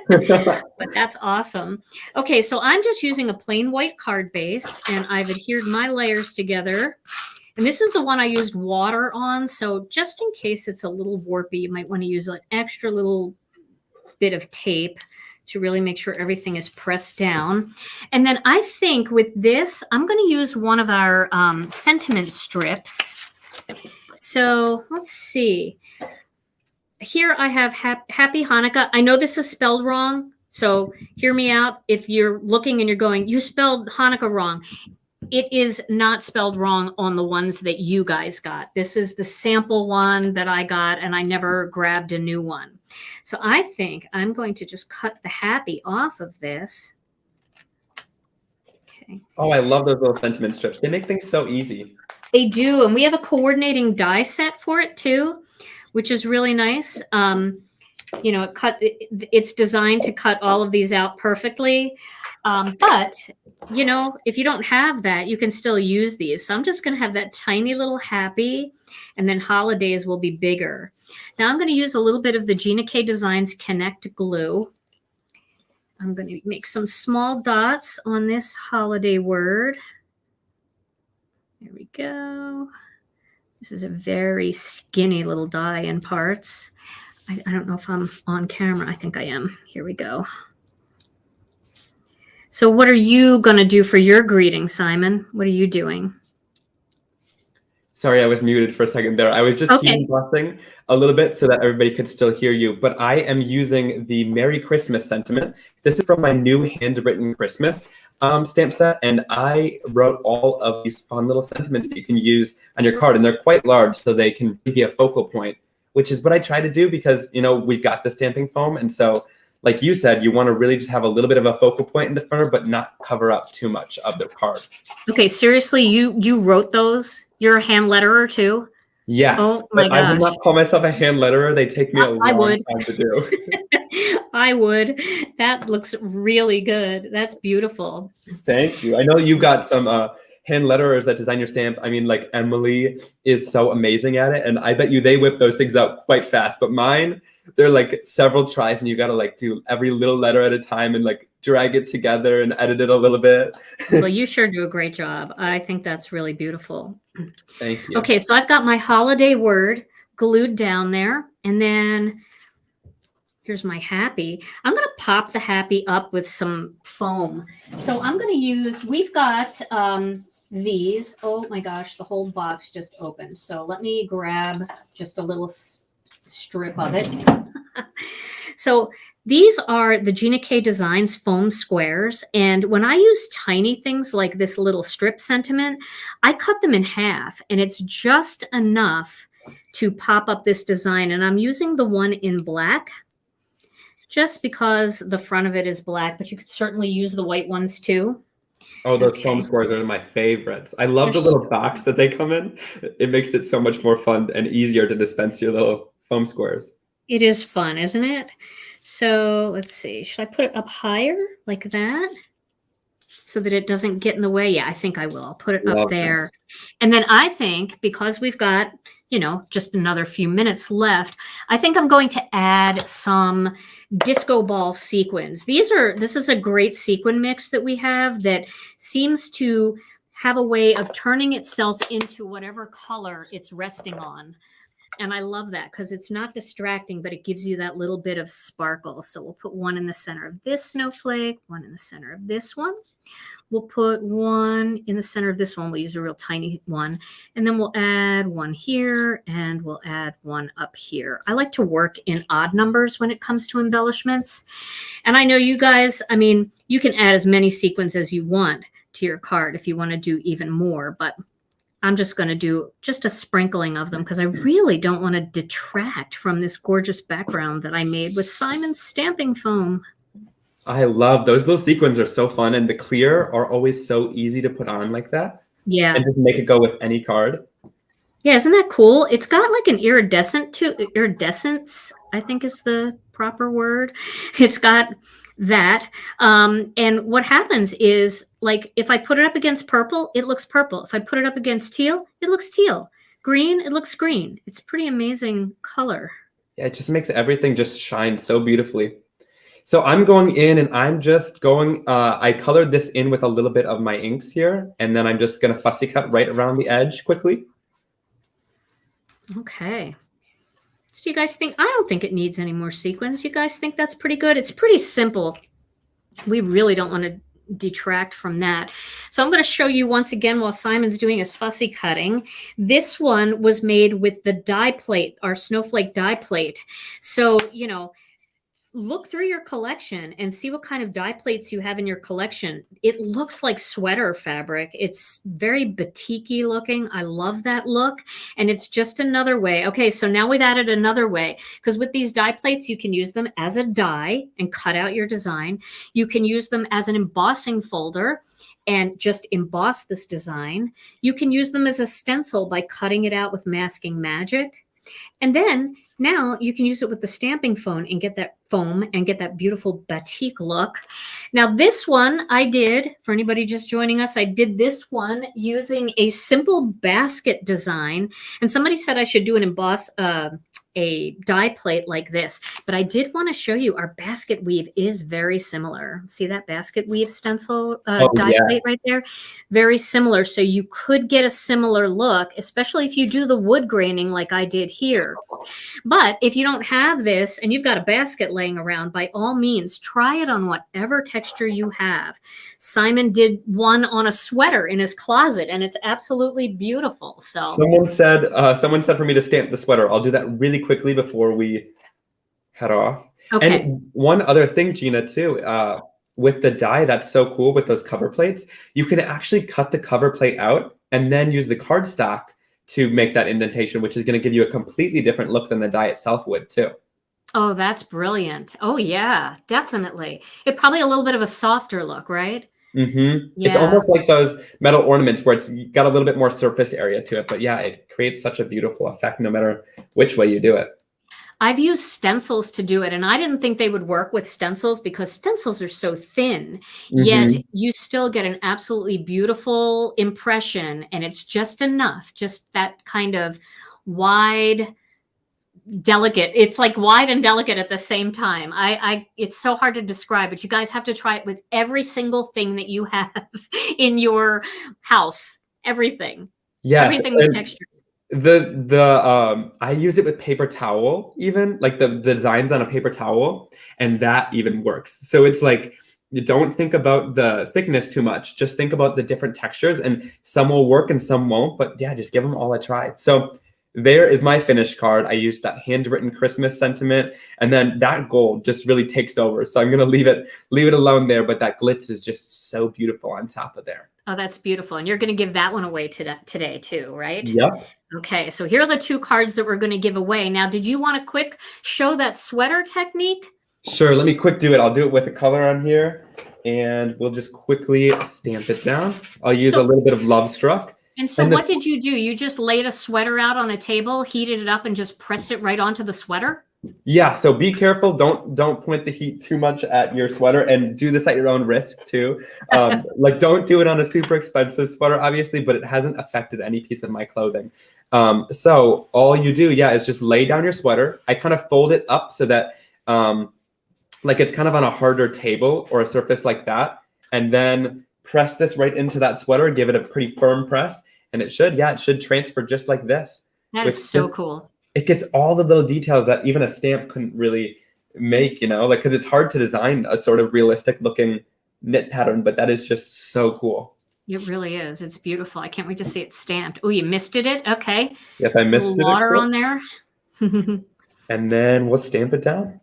But that's awesome. Okay, so I'm just using a plain white card base, and I've adhered my layers together. And this is the one I used water on, so just in case it's a little warpy, you might want to use an extra little bit of tape to really make sure everything is pressed down. And then I think with this, I'm going to use one of our sentiment strips. So let's see. Here I have Happy Hanukkah. I know this is spelled wrong, so hear me out. If you're looking and you're going, you spelled Hanukkah wrong. It is not spelled wrong on the ones that you guys got. This is the sample one that I got, and I never grabbed a new one. So I think I'm going to just cut the happy off of this. Okay. Oh, I love those little sentiment strips. They make things so easy. They do, and we have a coordinating die set for it too, which is really nice. You know, it's designed to cut all of these out perfectly. But, you know, if you don't have that, you can still use these. So I'm just going to have that tiny little happy, and then holidays will be bigger. Now I'm going to use a little bit of the Gina K Designs Connect glue. I'm going to make some small dots on this holiday word. There we go. This is a very skinny little die in parts. I don't know if I'm on camera. I think I am. Here we go. So what are you going to do for your greeting, Simon? What are you doing? Sorry, I was muted for a second there. I was just hearing blessing a little bit so that everybody could still hear you. But I am using the Merry Christmas sentiment. This is from my new handwritten Christmas stamp set. And I wrote all of these fun little sentiments that you can use on your card. And they're quite large, so they can be a focal point, which is what I try to do because, you know, we've got the stamping foam. And so, like you said, you want to really just have a little bit of a focal point in the front, but not cover up too much of the card. Okay, seriously, you wrote those? You're a hand letterer too? Yes. Oh my gosh. I would not call myself a hand letterer. They take me a long time to do. I would. That looks really good. That's beautiful. Thank you. I know you got some hand letterers that design your stamp. I mean, like Emily is so amazing at it, and I bet you they whip those things out quite fast. But mine, they're like several tries, and you got to like do every little letter at a time and like drag it together and edit it a little bit. Well, you sure do a great job. I think that's really beautiful. Thank you. Okay, so I've got my holiday word glued down there, and then here's my happy. I'm going to pop the happy up with some foam. So I'm going to use, we've got these. Oh my gosh, the whole box just opened. So let me grab just a little strip of it. So these are the Gina K Designs foam squares. And when I use tiny things like this little strip sentiment, I cut them in half, and it's just enough to pop up this design. And I'm using the one in black just because the front of it is black, but you could certainly use the white ones too. Oh, those foam squares are my favorites. I love the little box that they come in. It makes it so much more fun and easier to dispense your little foam squares. It is fun, isn't it? So let's see. Should I put it up higher like that so that it doesn't get in the way? Yeah, I think I will. I'll put it up there. And then I think because we've got, you know, just another few minutes left, I think I'm going to add some disco ball sequins. This is a great sequin mix that we have that seems to have a way of turning itself into whatever color it's resting on. And I love that because it's not distracting, but it gives you that little bit of sparkle. So we'll put one in the center of this snowflake, one in the center of this one. We'll put one in the center of this one. We'll use a real tiny one. And then we'll add one here, and we'll add one up here. I like to work in odd numbers when it comes to embellishments. And I know you guys, I mean, you can add as many sequins as you want to your card if you want to do even more, but I'm just going to do just a sprinkling of them because I really don't want to detract from this gorgeous background that I made with Simon's stamping foam. I love those little sequins are so fun, and the clear are always so easy to put on like that. Yeah. And just make it go with any card. Yeah, isn't that cool? It's got like an iridescence, I think is the proper word. It's got that. And what happens is, like, if I put it up against purple, it looks purple. If I put it up against teal, it looks teal. Green, it looks green. It's pretty amazing color. Yeah, it just makes everything just shine so beautifully. So I'm going in and I'm just going, I colored this in with a little bit of my inks here, and then I'm just going to fussy cut right around the edge quickly. Okay. So do you guys think, I don't think it needs any more sequins. You guys think that's pretty good? It's pretty simple. We really don't want to detract from that. So I'm going to show you once again while Simon's doing his fussy cutting. This one was made with the die plate, our snowflake die plate. So, you know, look through your collection and see what kind of die plates you have in your collection. It looks like sweater fabric. It's very batik-y looking. I love that look. And it's just another way. Okay, so now we've added another way, because with these die plates, you can use them as a die and cut out your design. You can use them as an embossing folder and just emboss this design. You can use them as a stencil by cutting it out with Masking Magic. And then now you can use it with the stamping foam and get that beautiful batik look. Now this one I did, for anybody just joining us, I did this one using a simple basket design. And somebody said I should do an emboss, a die plate like this, but I did want to show you our basket weave is very similar. See that basket weave stencil die plate right there? Very similar. So you could get a similar look, especially if you do the wood graining like I did here. But if you don't have this and you've got a basket laying around, by all means, try it on whatever texture you have. Simon did one on a sweater in his closet, and it's absolutely beautiful. So someone said for me to stamp the sweater. I'll do that really quickly before we head off. Okay. And one other thing, Gina, too, with the die, that's so cool with those cover plates. You can actually cut the cover plate out and then use the cardstock to make that indentation, which is going to give you a completely different look than the die itself would, too. Oh, that's brilliant. Oh, yeah, definitely. It probably a little bit of a softer look, right? Mm-hmm. Yeah. It's almost like those metal ornaments where it's got a little bit more surface area to it. But yeah, it creates such a beautiful effect no matter which way you do it. I've used stencils to do it, and I didn't think they would work with stencils because stencils are so thin, yet you still get an absolutely beautiful impression, and it's just enough, just that kind of wide, delicate. It's like wide and delicate at the same time. It's so hard to describe, but you guys have to try it with every single thing that you have in your house. Everything. Yes. Everything with texture. I use it with paper towel, even like the designs on a paper towel, and that even works. So it's like, you don't think about the thickness too much. Just think about the different textures, and some will work and some won't, but yeah, just give them all a try. So there is my finished card. I used that handwritten Christmas sentiment, and then that gold just really takes over. So I'm gonna leave it alone there, but that glitz is just so beautiful on top of there. Oh, that's beautiful. And you're going to give that one away today too, right? Yep. Okay, so here are the two cards that we're going to give away. Now, did you want to quick show that sweater technique? Sure, let me quick do it. I'll do it with a color on here, and we'll just quickly stamp it down. I'll use a little bit of Love Struck. And so what did you do? You just laid a sweater out on a table, heated it up, and just pressed it right onto the sweater? Yeah, so be careful. Don't point the heat too much at your sweater, and do this at your own risk too. Like, don't do it on a super expensive sweater, obviously, but it hasn't affected any piece of my clothing. So all you do, is just lay down your sweater. I kind of fold it up so that like it's kind of on a harder table or a surface like that, and then press this right into that sweater, give it a pretty firm press, and it should transfer just like this. That is so cool. It gets all the little details that even a stamp couldn't really make, like, because it's hard to design a sort of realistic looking knit pattern, but that is just so cool. It really is. It's beautiful. I can't wait to see it stamped. Oh, you misted it? Okay. Yep, I missed it. Water on there. And then we'll stamp it down.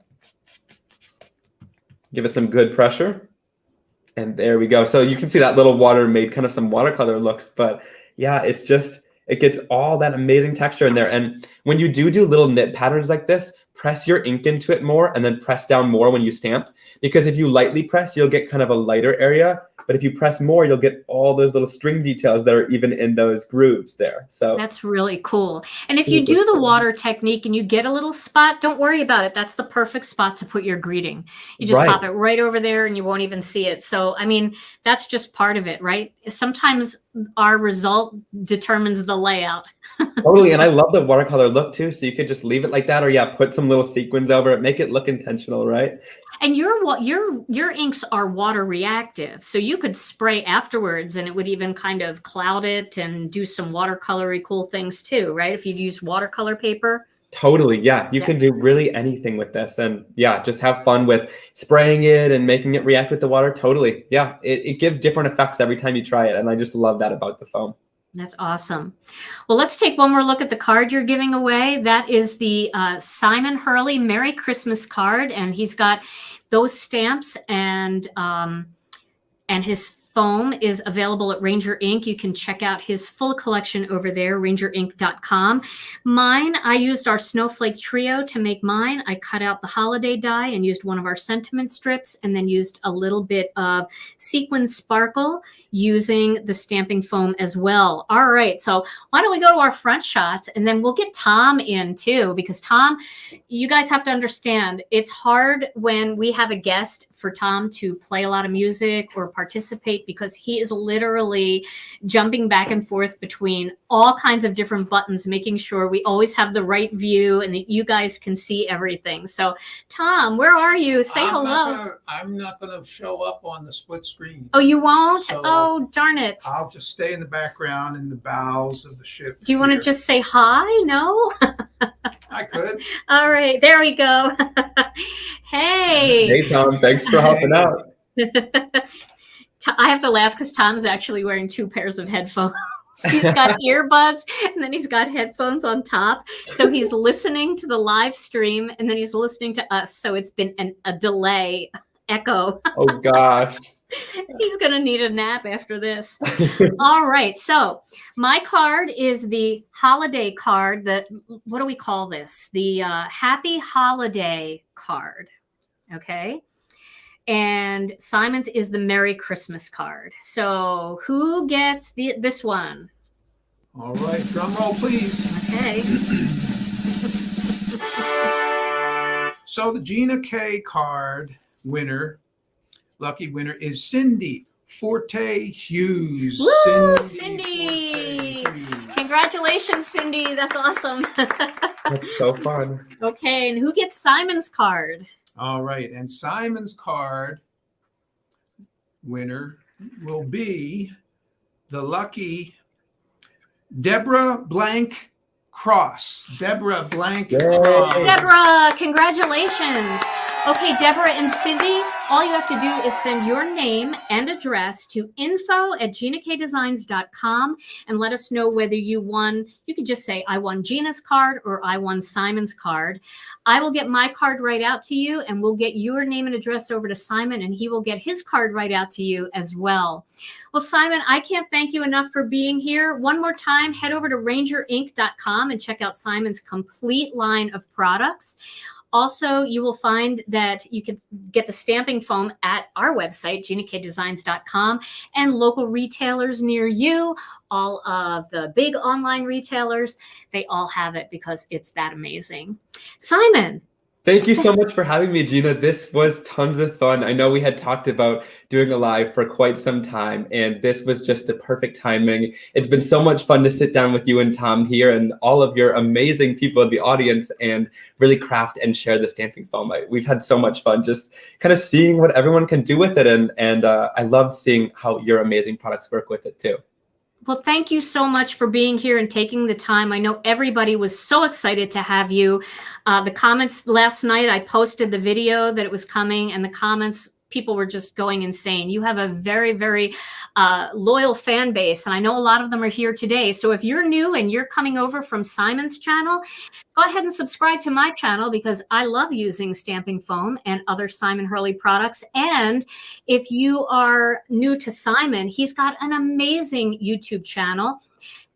Give it some good pressure. And there we go. So you can see that little water made kind of some watercolor looks, but yeah, it gets all that amazing texture in there. And when you do little knit patterns like this, press your ink into it more and then press down more when you stamp. Because if you lightly press, you'll get kind of a lighter area. But if you press more, you'll get all those little string details that are even in those grooves there. So that's really cool. And if you do the water technique and you get a little spot, don't worry about it. That's the perfect spot to put your greeting. You just pop it right over there and you won't even see it. So, I mean, that's just part of it, right? Sometimes our result determines the layout. Totally. And I love the watercolor look too. So you could just leave it like that, or put some little sequins over it, make it look intentional, right? And your inks are water reactive. So you could spray afterwards and it would even kind of cloud it and do some watercolory cool things too, right? If you'd use watercolor paper. Totally. Yeah. You can do really anything with this, and just have fun with spraying it and making it react with the water. Totally. Yeah. It gives different effects every time you try it. And I just love that about the foam. That's awesome. Well, let's take one more look at the card you're giving away. That is the Simon Hurley Merry Christmas card. And he's got those stamps and his foam is available at Ranger Ink. You can check out his full collection over there, rangerink.com. Mine, I used our Snowflake Trio to make mine. I cut out the holiday die and used one of our sentiment strips, and then used a little bit of sequin sparkle using the stamping foam as well. All right, so why don't we go to our front shots, and then we'll get Tom in too, because Tom, you guys have to understand, it's hard when we have a guest for Tom to play a lot of music or participate, because he is literally jumping back and forth between all kinds of different buttons, making sure we always have the right view and that you guys can see everything. So Tom, where are you? Say hello. I'm not gonna show up on the split screen. Oh, you won't? So oh, darn it. I'll just stay in the background in the bows of the ship. Do you want to just say hi? No? I could. All right, there we go. Hey. Hey, Tom. Thanks for helping out. I have to laugh because Tom's actually wearing 2 pairs of headphones. He's got earbuds and then he's got headphones on top. So he's listening to the live stream and then he's listening to us. So it's been a delay echo. Oh, gosh. He's going to need a nap after this. All right. So my card is the holiday card. What do we call this? The Happy Holiday card. Okay. And Simon's is the Merry Christmas card. So who gets this one? All right. Drum roll, please. Okay. So the Gina K card winner, lucky winner, is Cindy Forte Hughes. Woo, Cindy. Congratulations, Cindy. That's awesome. That's so fun. Okay. And who gets Simon's card? All right. And Simon's card winner will be the lucky Deborah Blank Cross. Deborah Blank Cross. Deborah, congratulations. Okay, Deborah and Cindy, all you have to do is send your name and address to info@ginakdesigns.com and let us know whether you won. You could just say, I won Gina's card or I won Simon's card. I will get my card right out to you, and we'll get your name and address over to Simon, and he will get his card right out to you as well. Well, Simon, I can't thank you enough for being here. One more time, head over to rangerink.com and check out Simon's complete line of products. Also, you will find that you can get the stamping foam at our website, ginakdesigns.com, and local retailers near you, all of the big online retailers, they all have it because it's that amazing. Simon. Thank you so much for having me, Gina. This was tons of fun. I know we had talked about doing a live for quite some time, and this was just the perfect timing. It's been so much fun to sit down with you and Tom here and all of your amazing people in the audience and really craft and share the stamping foam. We've had so much fun just kind of seeing what everyone can do with it, and I loved seeing how your amazing products work with it too. Well, thank you so much for being here and taking the time. I know everybody was so excited to have you. The comments last night, I posted the video that it was coming, and the comments, people were just going insane. You have a very, very loyal fan base, and I know a lot of them are here today. So if you're new and you're coming over from Simon's channel, go ahead and subscribe to my channel because I love using stamping foam and other Simon Hurley products. And if you are new to Simon, he's got an amazing YouTube channel.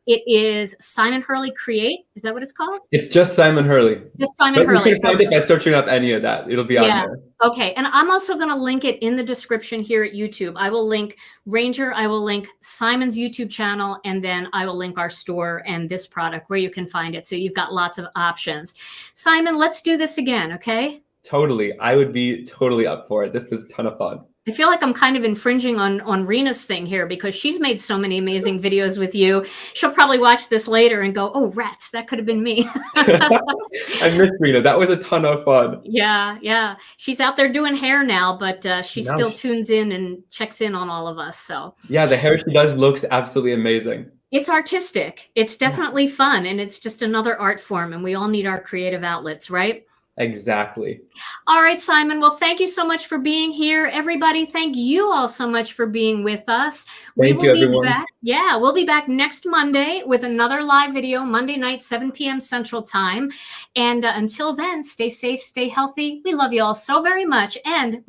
It is Simon Hurley Create. Is that what it's called? It's just Simon Hurley. Just Simon Hurley. You can find it by searching up any of that. It'll be on there. Okay. And I'm also going to link it in the description here at YouTube. I will link Ranger. I will link Simon's YouTube channel. And then I will link our store and this product where you can find it. So you've got lots of options. Simon, let's do this again. Okay. Totally. I would be totally up for it. This was a ton of fun. I feel like I'm kind of infringing on Rena's thing here because she's made so many amazing videos with you. She'll probably watch this later and go, oh, rats, that could have been me. I miss Rena. That was a ton of fun. Yeah, yeah. She's out there doing hair now, but she still tunes in and checks in on all of us. So yeah, the hair she does looks absolutely amazing. It's artistic. It's definitely fun. And it's just another art form. And we all need our creative outlets, right? Exactly. All right, Simon. Well, thank you so much for being here. Everybody, thank you all so much for being with us. Thank you, everyone. Back. Yeah, we'll be back next Monday with another live video, Monday night, 7 p.m. Central Time. And until then, stay safe, stay healthy. We love you all so very much. And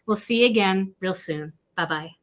we'll see you again real soon. Bye-bye.